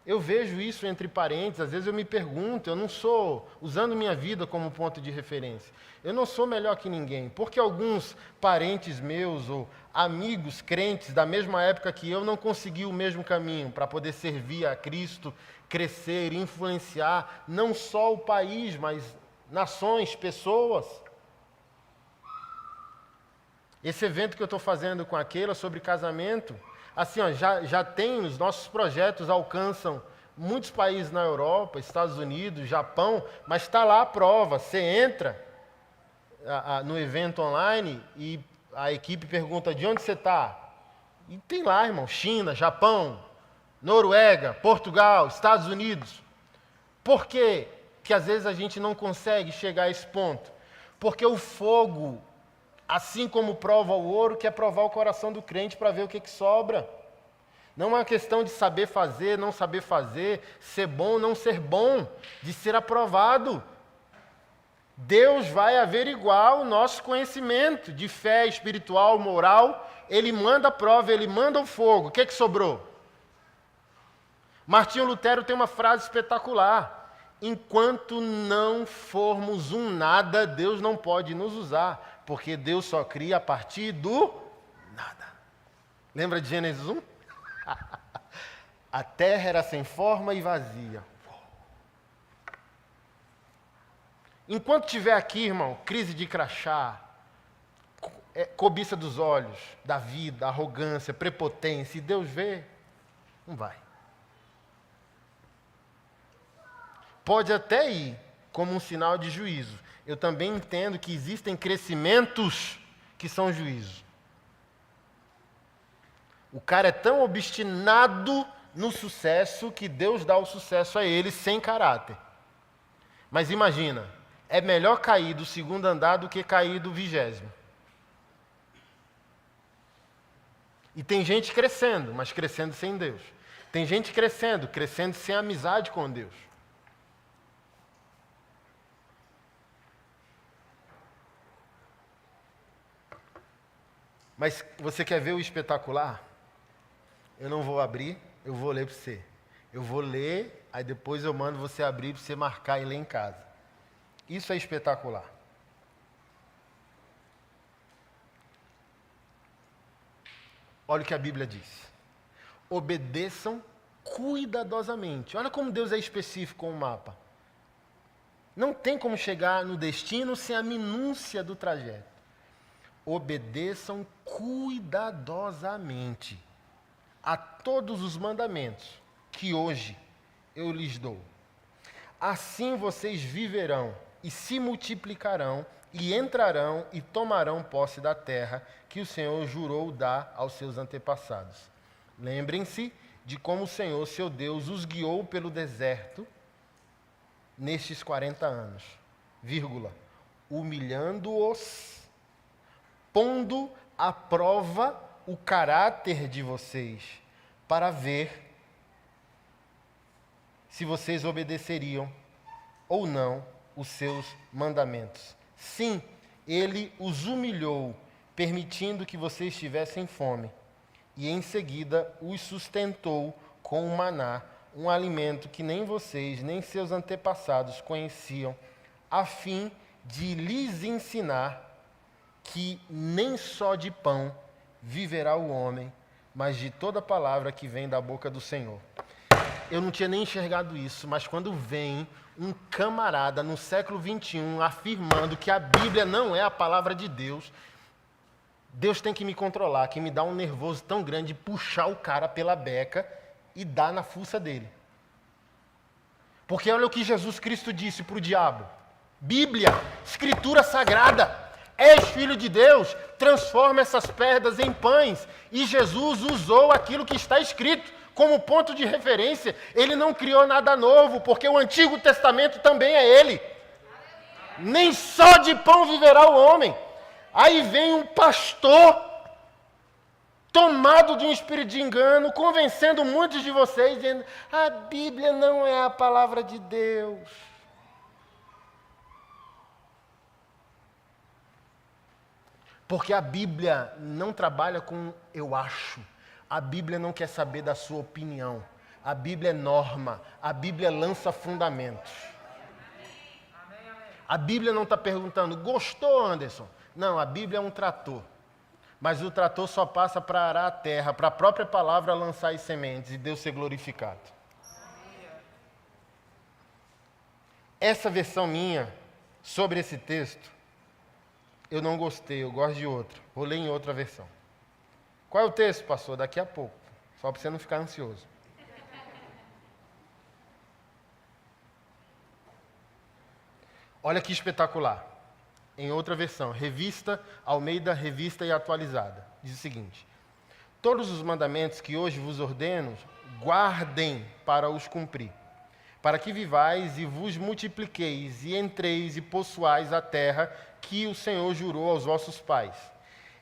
A: Eu vejo isso entre parentes, às vezes eu me pergunto, eu não sou, usando minha vida como ponto de referência, eu não sou melhor que ninguém, porque alguns parentes meus ou amigos crentes da mesma época que eu não conseguiram o mesmo caminho para poder servir a Cristo, crescer, influenciar não só o país, mas nações, pessoas. Esse evento que eu estou fazendo com a Keila sobre casamento, assim, ó, já tem, os nossos projetos alcançam muitos países na Europa, Estados Unidos, Japão, mas está lá a prova. Você entra no evento online e a equipe pergunta de onde você está. E tem lá, irmão, China, Japão, Noruega, Portugal, Estados Unidos. Por quê que às vezes a gente não consegue chegar a esse ponto? Porque o fogo, assim como prova o ouro, quer provar o coração do crente para ver o que sobra. Não é uma questão de saber fazer, não saber fazer, ser bom, não ser bom, de ser aprovado. Deus vai averiguar o nosso conhecimento de fé espiritual, moral. Ele manda a prova, ele manda o fogo. O que sobrou? Martinho Lutero tem uma frase espetacular. Enquanto não formos um nada, Deus não pode nos usar, porque Deus só cria a partir do nada. Lembra de Gênesis 1? A terra era sem forma e vazia. Enquanto estiver aqui, irmão, crise de crachá, cobiça dos olhos, da vida, arrogância, prepotência, e Deus vê, não vai. Pode até ir como um sinal de juízo. Eu também entendo que existem crescimentos que são juízo. O cara é tão obstinado no sucesso que Deus dá o sucesso a ele sem caráter. Mas imagina, é melhor cair do segundo andar do que cair do 20º. E tem gente crescendo, mas crescendo sem Deus. Tem gente crescendo sem amizade com Deus. Mas você quer ver o espetacular? Eu não vou abrir, eu vou ler para você. Eu vou ler, aí depois eu mando você abrir para você marcar e ler em casa. Isso é espetacular. Olha o que a Bíblia diz. Obedeçam cuidadosamente. Olha como Deus é específico com o mapa. Não tem como chegar no destino sem a minúcia do trajeto. Obedeçam cuidadosamente a todos os mandamentos que hoje eu lhes dou. Assim vocês viverão e se multiplicarão e entrarão e tomarão posse da terra que o Senhor jurou dar aos seus antepassados. Lembrem-se de como o Senhor, seu Deus, os guiou pelo deserto nestes 40 anos, vírgula, humilhando-os, pondo à prova o caráter de vocês, para ver se vocês obedeceriam ou não os seus mandamentos. Sim, ele os humilhou, permitindo que vocês tivessem fome, e em seguida os sustentou com o maná, um alimento que nem vocês, nem seus antepassados conheciam, a fim de lhes ensinar que nem só de pão viverá o homem, mas de toda palavra que vem da boca do Senhor. Eu não tinha nem enxergado isso, mas quando vem um camarada no século 21 afirmando que a Bíblia não é a palavra de Deus, Deus tem que me controlar, que me dá um nervoso tão grande de puxar o cara pela beca e dar na fuça dele. Porque olha o que Jesus Cristo disse para o diabo. Bíblia, escritura sagrada. És filho de Deus, transforma essas pedras em pães. E Jesus usou aquilo que está escrito como ponto de referência. Ele não criou nada novo, porque o Antigo Testamento também é ele. Nem só de pão viverá o homem. Aí vem um pastor tomado de um espírito de engano, convencendo muitos de vocês, dizendo, a Bíblia não é a palavra de Deus. Porque a Bíblia não trabalha com eu acho. A Bíblia não quer saber da sua opinião. A Bíblia é norma. A Bíblia lança fundamentos. A Bíblia não está perguntando, gostou, Anderson? Não, a Bíblia é um trator. Mas o trator só passa para arar a terra, para a própria palavra lançar as sementes e Deus ser glorificado. Essa versão minha, sobre esse texto, eu não gostei, eu gosto de outro. Vou ler em outra versão. Qual é o texto, pastor? Daqui a pouco. Só para você não ficar ansioso. Olha que espetacular. Em outra versão, revista, Almeida, revista e atualizada. Diz o seguinte. Todos os mandamentos que hoje vos ordeno, guardem para os cumprir. Para que vivais e vos multipliqueis e entreis e possuais a terra que o Senhor jurou aos vossos pais.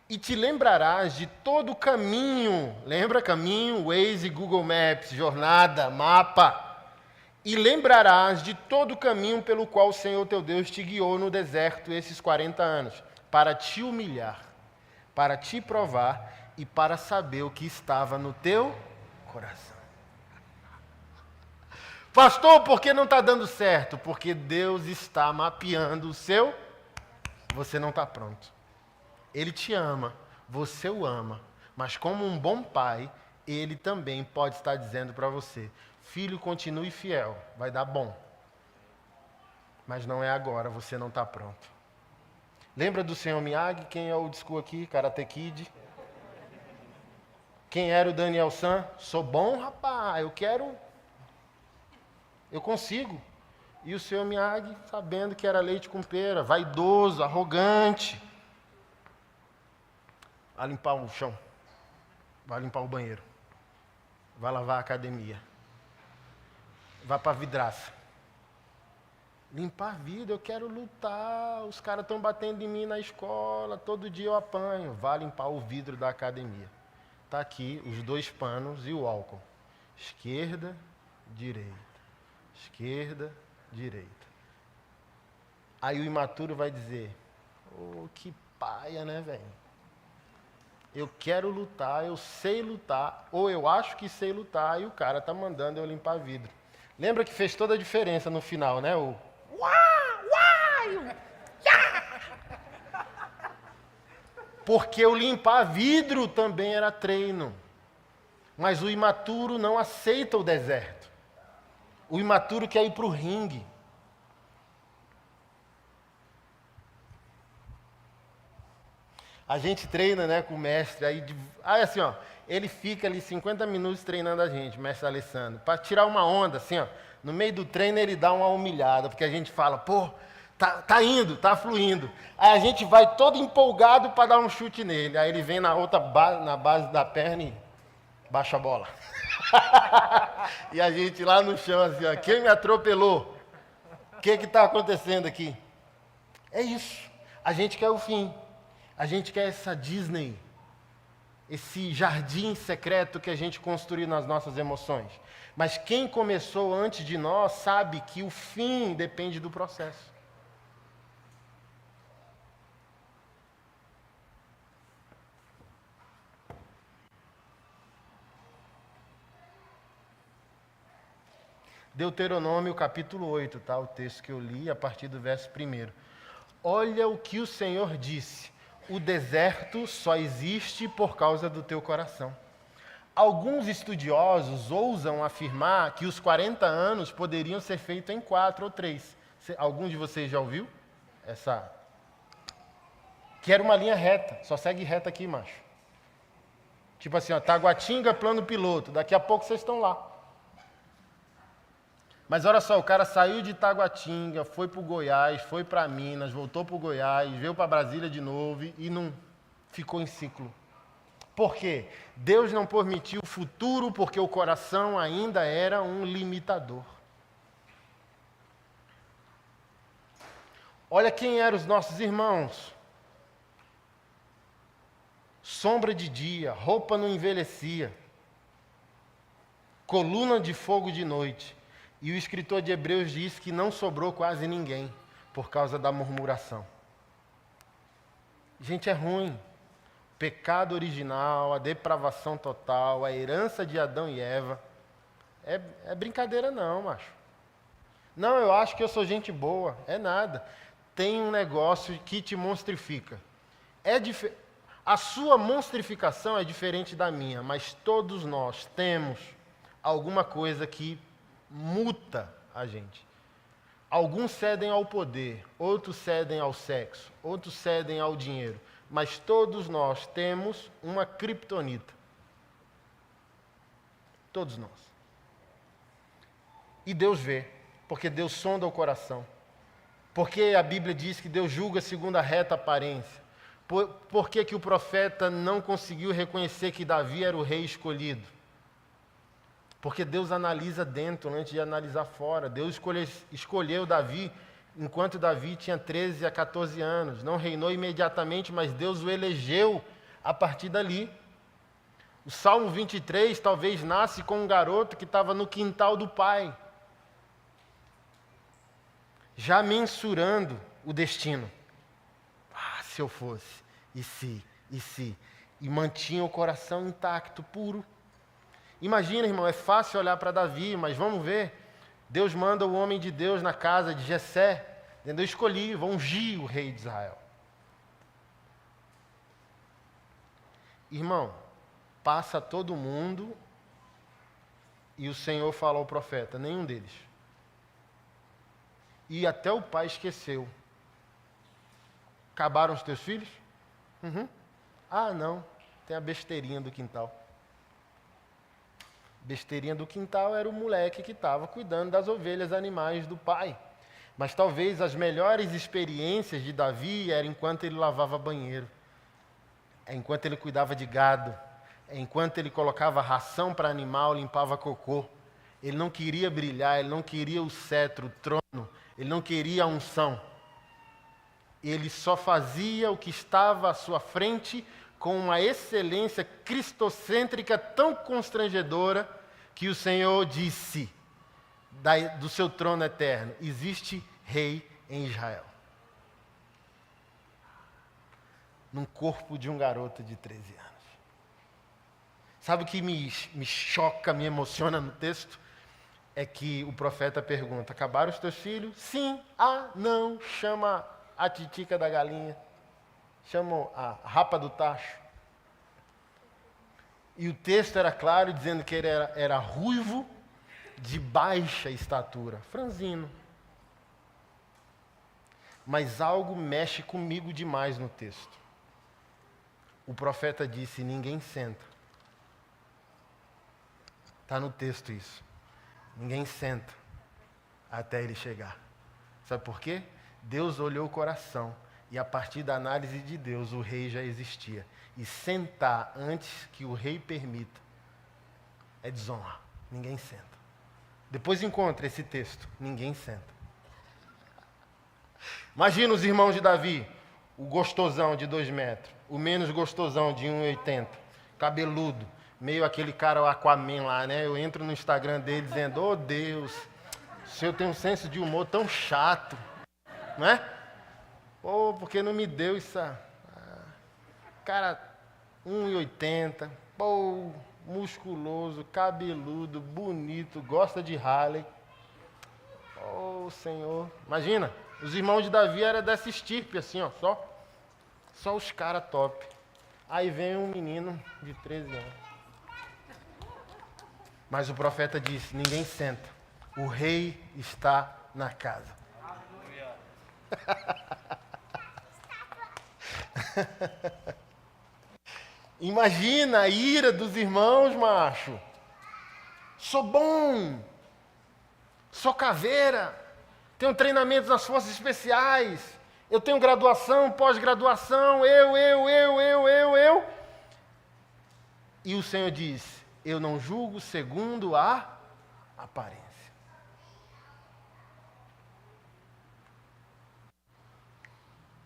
A: E te lembrarás de todo o caminho, lembra caminho, Waze, Google Maps, jornada, mapa. E lembrarás de todo o caminho pelo qual o Senhor teu Deus te guiou no deserto esses 40 anos, para te humilhar, para te provar e para saber o que estava no teu coração. Pastor, por que não está dando certo? Porque Deus está mapeando o seu, você não está pronto. Ele te ama, você o ama, mas como um bom pai, ele também pode estar dizendo para você, filho, continue fiel, vai dar bom. Mas não é agora, você não está pronto. Lembra do Sr. Miyagi? Quem é o old school aqui? Karate Kid. Quem era o Daniel San? Sou bom, rapaz, eu consigo. E o Sr. Miyagi, sabendo que era leite com pera, vaidoso, arrogante. Vai limpar o chão, vai limpar o banheiro, vai lavar a academia, vai para a vidraça. Limpar a vida, eu quero lutar, os caras estão batendo em mim na escola, todo dia eu apanho. Vai limpar o vidro da academia. Está aqui os 2 panos e o álcool. Esquerda, direita. Esquerda, direita. Aí o imaturo vai dizer, oh, que paia, né, velho? eu quero lutar, eu sei lutar, ou eu acho que sei lutar, e o cara tá mandando eu limpar vidro. Lembra que fez toda a diferença no final, né? O porque o limpar vidro também era treino. Mas o imaturo não aceita o deserto. O imaturo quer ir para o ringue. A gente treina, né, com o mestre, aí assim, ó, ele fica ali 50 minutos treinando a gente, mestre Alessandro, para tirar uma onda, assim, ó, no meio do treino ele dá uma humilhada, porque a gente fala, pô, tá indo, tá fluindo. Aí a gente vai todo empolgado para dar um chute nele, aí ele vem na outra na base da perna e baixa a bola. E a gente lá no chão, assim, ó, quem me atropelou? O que está acontecendo aqui? É isso, a gente quer o fim. A gente quer essa Disney, esse jardim secreto que a gente construiu nas nossas emoções. Mas quem começou antes de nós sabe que o fim depende do processo. Deuteronômio capítulo 8, tá? O texto que eu li a partir do verso 1. Olha o que o Senhor disse. O deserto só existe por causa do teu coração. Alguns estudiosos ousam afirmar que os 40 anos poderiam ser feitos em 4 ou 3. Algum de vocês já ouviu essa? Que era uma linha reta, só segue reta aqui, macho. Tipo assim, ó, Taguatinga, plano piloto, daqui a pouco vocês estão lá. Mas olha só, o cara saiu de Taguatinga, foi para o Goiás, foi para Minas, voltou para o Goiás, veio para Brasília de novo e não ficou em ciclo. Por quê? Deus não permitiu o futuro porque o coração ainda era um limitador. Olha quem eram os nossos irmãos. Sombra de dia, roupa não envelhecia, coluna de fogo de noite. E o escritor de Hebreus diz que não sobrou quase ninguém por causa da murmuração. Gente, é ruim. O pecado original, a depravação total, a herança de Adão e Eva. É brincadeira não, macho. Não, eu acho que eu sou gente boa. É nada. Tem um negócio que te monstrifica. A sua monstrificação é diferente da minha, mas todos nós temos alguma coisa que muta a gente. Alguns cedem ao poder, outros cedem ao sexo, outros cedem ao dinheiro, mas todos nós temos uma criptonita. Todos nós. E Deus vê, porque Deus sonda o coração. Porque a Bíblia diz que Deus julga segundo a reta aparência. Por que o profeta não conseguiu reconhecer que Davi era o rei escolhido? Porque Deus analisa dentro antes de analisar fora. Deus escolheu Davi enquanto Davi tinha 13 a 14 anos. Não reinou imediatamente, mas Deus o elegeu a partir dali. O Salmo 23 talvez nasce com um garoto que estava no quintal do pai, já mensurando o destino. Ah, se eu fosse, e se, e mantinha o coração intacto, puro. Imagina, irmão, é fácil olhar para Davi, mas vamos ver. Deus manda o homem de Deus na casa de Jessé. Eu escolhi, vou ungir o rei de Israel. Irmão, passa todo mundo e o Senhor fala ao profeta, nenhum deles. E até o pai esqueceu. Acabaram os teus filhos? Uhum. Ah, não, tem a besteirinha do quintal. Besteirinha do quintal era o moleque que estava cuidando das ovelhas animais do pai. Mas talvez as melhores experiências de Davi eram enquanto ele lavava banheiro, enquanto ele cuidava de gado, enquanto ele colocava ração para animal, limpava cocô. Ele não queria brilhar, ele não queria o cetro, o trono, ele não queria a unção. Ele só fazia o que estava à sua frente com uma excelência cristocêntrica tão constrangedora que o Senhor disse do seu trono eterno: existe rei em Israel. Num corpo de um garoto de 13 anos. Sabe o que me choca, me emociona no texto? É que o profeta pergunta: acabaram os teus filhos? Sim. Ah, não. Chama a titica da galinha. Chama a rapa do tacho. E o texto era claro, dizendo que ele era ruivo, de baixa estatura, franzino. Mas algo mexe comigo demais no texto. O profeta disse: ninguém senta. Está no texto isso. Ninguém senta até ele chegar. Sabe por quê? Deus olhou o coração e a partir da análise de Deus o rei já existia. E sentar antes que o rei permita é desonra. Ninguém senta. Depois encontra esse texto. Ninguém senta. Imagina os irmãos de Davi, o gostosão de 2 metros, o menos gostosão de 1,80, cabeludo, meio aquele cara, o Aquaman lá, né? Eu entro no Instagram dele dizendo: oh Deus, o senhor tem um senso de humor tão chato, não é? Pô, porque não me deu isso? Cara, 1,80, pô, musculoso, cabeludo, bonito, gosta de Harley. Oh, Senhor. Imagina, os irmãos de Davi eram dessa estirpe, assim, ó, só os caras top. Aí vem um menino de 13 anos. Mas o profeta disse: ninguém senta. O rei está na casa. Imagina a ira dos irmãos, macho. Sou bom. Sou caveira. Tenho treinamento nas forças especiais. Eu tenho graduação, pós-graduação. Eu. E o Senhor diz: eu não julgo segundo a aparência.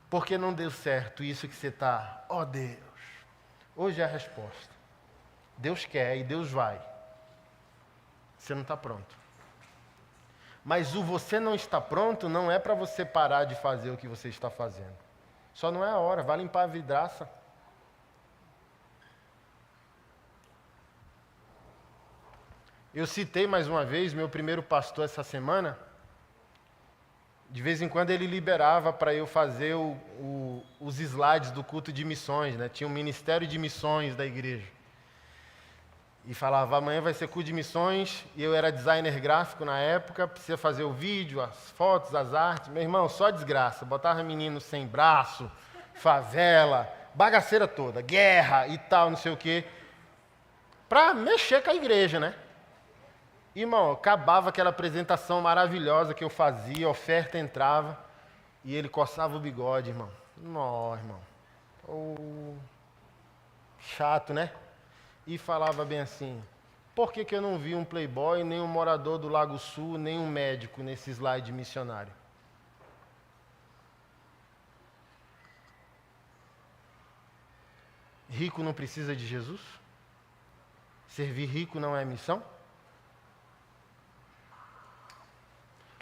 A: Porque não deu certo isso que você está, ó Deus. Hoje é a resposta. Deus quer e Deus vai. Você não está pronto. Mas o você não está pronto não é para você parar de fazer o que você está fazendo. Só não é a hora, vai limpar a vidraça. Eu citei mais uma vez meu primeiro pastor essa semana. De vez em quando ele liberava para eu fazer os slides do culto de missões, né? Tinha um ministério de missões da igreja. E falava: amanhã vai ser culto de missões, e eu era designer gráfico na época, precisa fazer o vídeo, as fotos, as artes. Meu irmão, só desgraça. Botava menino sem braço, favela, bagaceira toda, guerra e tal, não sei o quê, para mexer com a igreja, né? Irmão, acabava aquela apresentação maravilhosa que eu fazia, a oferta entrava, e ele coçava o bigode, irmão. Não, irmão. Oh, chato, né? E falava bem assim: por que eu não vi um playboy, nem um morador do Lago Sul, nem um médico nesse slide missionário? Rico não precisa de Jesus? Servir rico não é missão?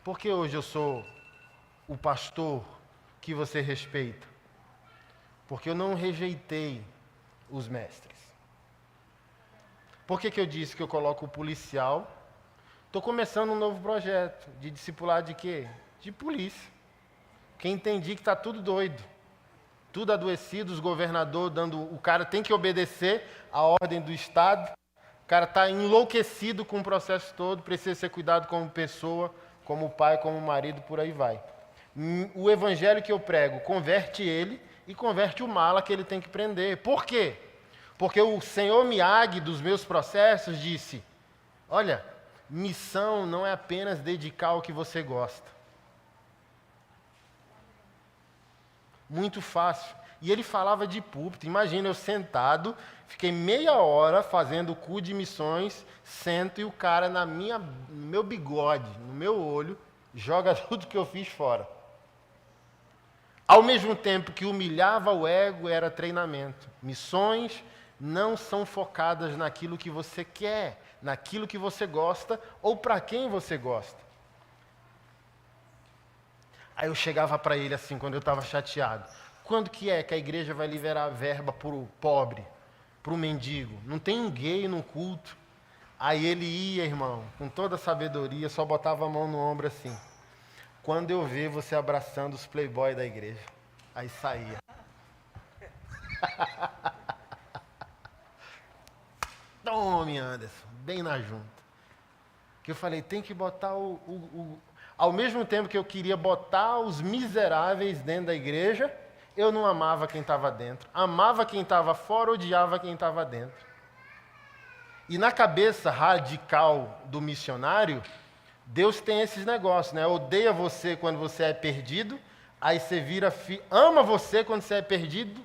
A: Por que hoje eu sou o pastor que você respeita? Porque eu não rejeitei os mestres. Por que eu disse que eu coloco o policial? Estou começando um novo projeto de discipular de quê? De polícia. Porque entendi que está tudo doido. Tudo adoecido, os governadores dando... O cara tem que obedecer à ordem do Estado. O cara está enlouquecido com o processo todo, precisa ser cuidado como pessoa, como pai, como marido, por aí vai. O evangelho que eu prego converte ele e converte o mala que ele tem que prender. Por quê? Porque o Senhor Miyagi dos meus processos disse: olha, missão não é apenas dedicar o que você gosta. Muito fácil. E ele falava de púlpito. Imagina eu sentado, fiquei meia hora fazendo o cu de missões, sento e o cara no meu bigode, no meu olho, joga tudo que eu fiz fora. Ao mesmo tempo que humilhava o ego, era treinamento. Missões não são focadas naquilo que você quer, naquilo que você gosta ou para quem você gosta. Aí eu chegava para ele assim, quando eu estava chateado: quando que é que a igreja vai liberar verba para o pobre? para o mendigo. Não tem um gay no culto. Aí ele ia, irmão, com toda a sabedoria, só botava a mão no ombro assim. Quando eu ver você abraçando os playboys da igreja. Aí saía. Tome, Anderson, bem na junta. Que eu falei, tem que botar Ao mesmo tempo que eu queria botar os miseráveis dentro da igreja, eu não amava quem estava dentro. Amava quem estava fora, odiava quem estava dentro. E na cabeça radical do missionário, Deus tem esses negócios, né? Odeia você quando você é perdido, aí você vira filho. Ama você quando você é perdido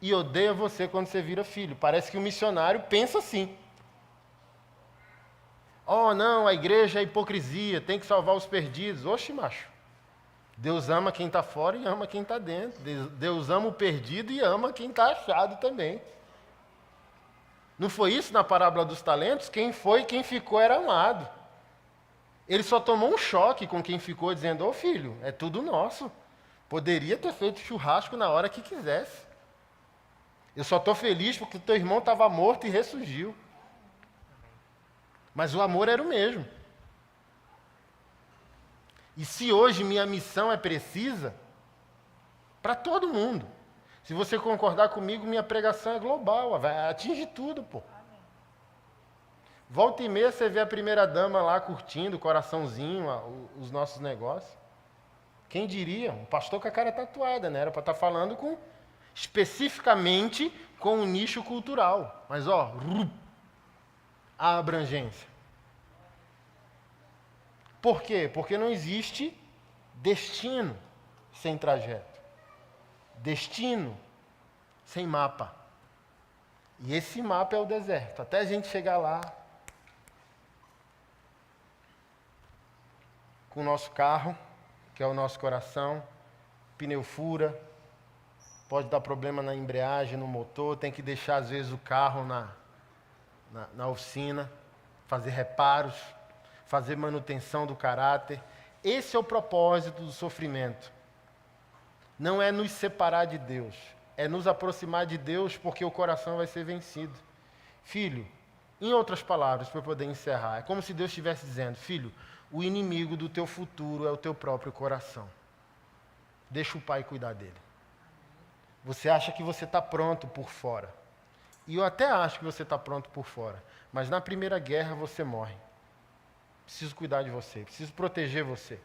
A: e odeia você quando você vira filho. Parece que o missionário pensa assim. Oh, não, a igreja é hipocrisia, tem que salvar os perdidos. Oxe, macho. Deus ama quem está fora e ama quem está dentro. Deus ama o perdido e ama quem está achado também. Não foi isso na parábola dos talentos? Quem foi e quem ficou era amado. Ele só tomou um choque com quem ficou, dizendo, ô filho, é tudo nosso. Poderia ter feito churrasco na hora que quisesse. Eu só estou feliz porque o teu irmão estava morto e ressurgiu. Mas o amor era o mesmo. E se hoje minha missão é precisa, para todo mundo. Se você concordar comigo, minha pregação é global, vai atingir tudo, pô. Volta e meia você vê a primeira dama lá curtindo, coraçãozinho, os nossos negócios. Quem diria? Um pastor com a cara tatuada, né? Era para estar falando especificamente com o nicho cultural. Mas, ó, a abrangência. Por quê? Porque não existe destino sem trajeto. Destino sem mapa. E esse mapa é o deserto. Até a gente chegar lá, com o nosso carro, que é o nosso coração, pneu fura, pode dar problema na embreagem, no motor, tem que deixar às vezes o carro na oficina, fazer reparos, fazer manutenção do caráter. Esse é o propósito do sofrimento. Não é nos separar de Deus, é nos aproximar de Deus porque o coração vai ser vencido. Filho, em outras palavras, para eu poder encerrar, é como se Deus estivesse dizendo, filho, o inimigo do teu futuro é o teu próprio coração. Deixa o pai cuidar dele. Você acha que você está pronto por fora. E eu até acho que você está pronto por fora. Mas na primeira guerra você morre. Preciso cuidar de você, preciso proteger você.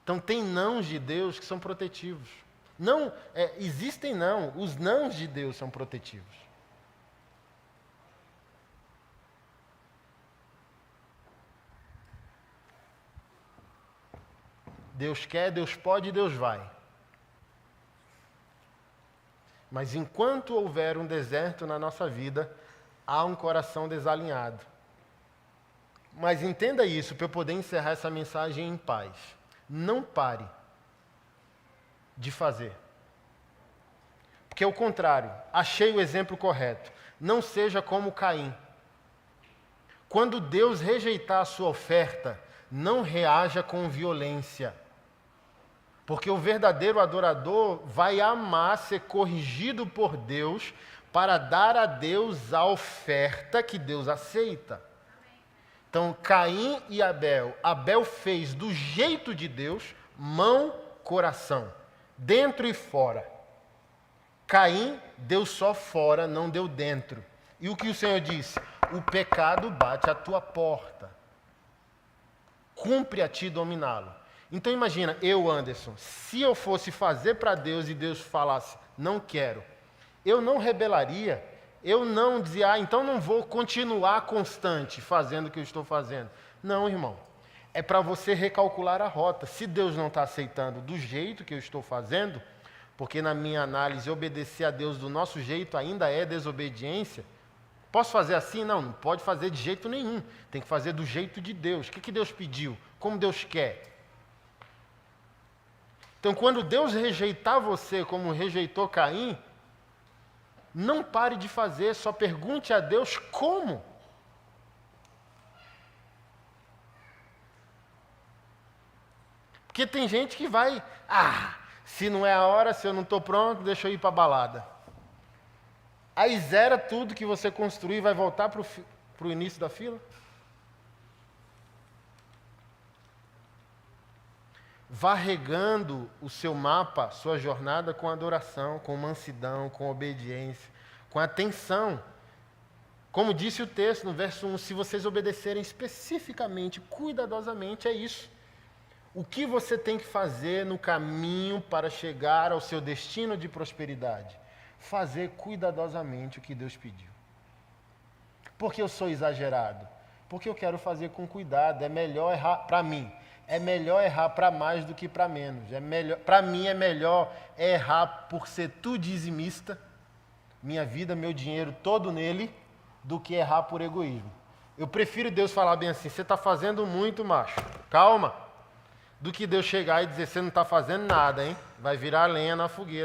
A: Então tem nãos de Deus que são protetivos. Não, existem não, os nãos de Deus são protetivos. Deus quer, Deus pode, Deus vai. Mas enquanto houver um deserto na nossa vida, há um coração desalinhado. Mas entenda isso, para eu poder encerrar essa mensagem em paz. Não pare de fazer. Porque é o contrário, achei o exemplo correto. Não seja como Caim. Quando Deus rejeitar a sua oferta, não reaja com violência. Porque o verdadeiro adorador vai amar ser corrigido por Deus para dar a Deus a oferta que Deus aceita. Então, Caim e Abel. Abel fez do jeito de Deus, mão, coração, dentro e fora. Caim deu só fora, não deu dentro. E o que o Senhor disse? O pecado bate à tua porta. Cumpre a ti dominá-lo. Então imagina, eu, Anderson, se eu fosse fazer para Deus e Deus falasse, não quero, eu não rebelaria, eu não dizia, então não vou continuar constante fazendo o que eu estou fazendo. Não, irmão, é para você recalcular a rota. Se Deus não está aceitando do jeito que eu estou fazendo, porque na minha análise obedecer a Deus do nosso jeito ainda é desobediência, posso fazer assim? Não, não pode fazer de jeito nenhum, tem que fazer do jeito de Deus. O que Deus pediu? Como Deus quer? Então, quando Deus rejeitar você como rejeitou Caim, não pare de fazer, só pergunte a Deus como. Porque tem gente que vai, se não é a hora, se eu não estou pronto, deixa eu ir para a balada. Aí zera tudo que você construiu e vai voltar para o início da fila? Vá regando o seu mapa, sua jornada com adoração, com mansidão, com obediência, com atenção. Como disse o texto no verso 1, se vocês obedecerem especificamente, cuidadosamente, é isso. O que você tem que fazer no caminho para chegar ao seu destino de prosperidade? Fazer cuidadosamente o que Deus pediu. Por que eu sou exagerado? Porque eu quero fazer com cuidado. É melhor errar para mim. É melhor errar para mais do que para menos. Para mim é melhor errar por ser tu dizimista, minha vida, meu dinheiro todo nele, do que errar por egoísmo. Eu prefiro Deus falar bem assim, você está fazendo muito, macho, calma, do que Deus chegar e dizer, você não está fazendo nada, hein? Vai virar lenha na fogueira.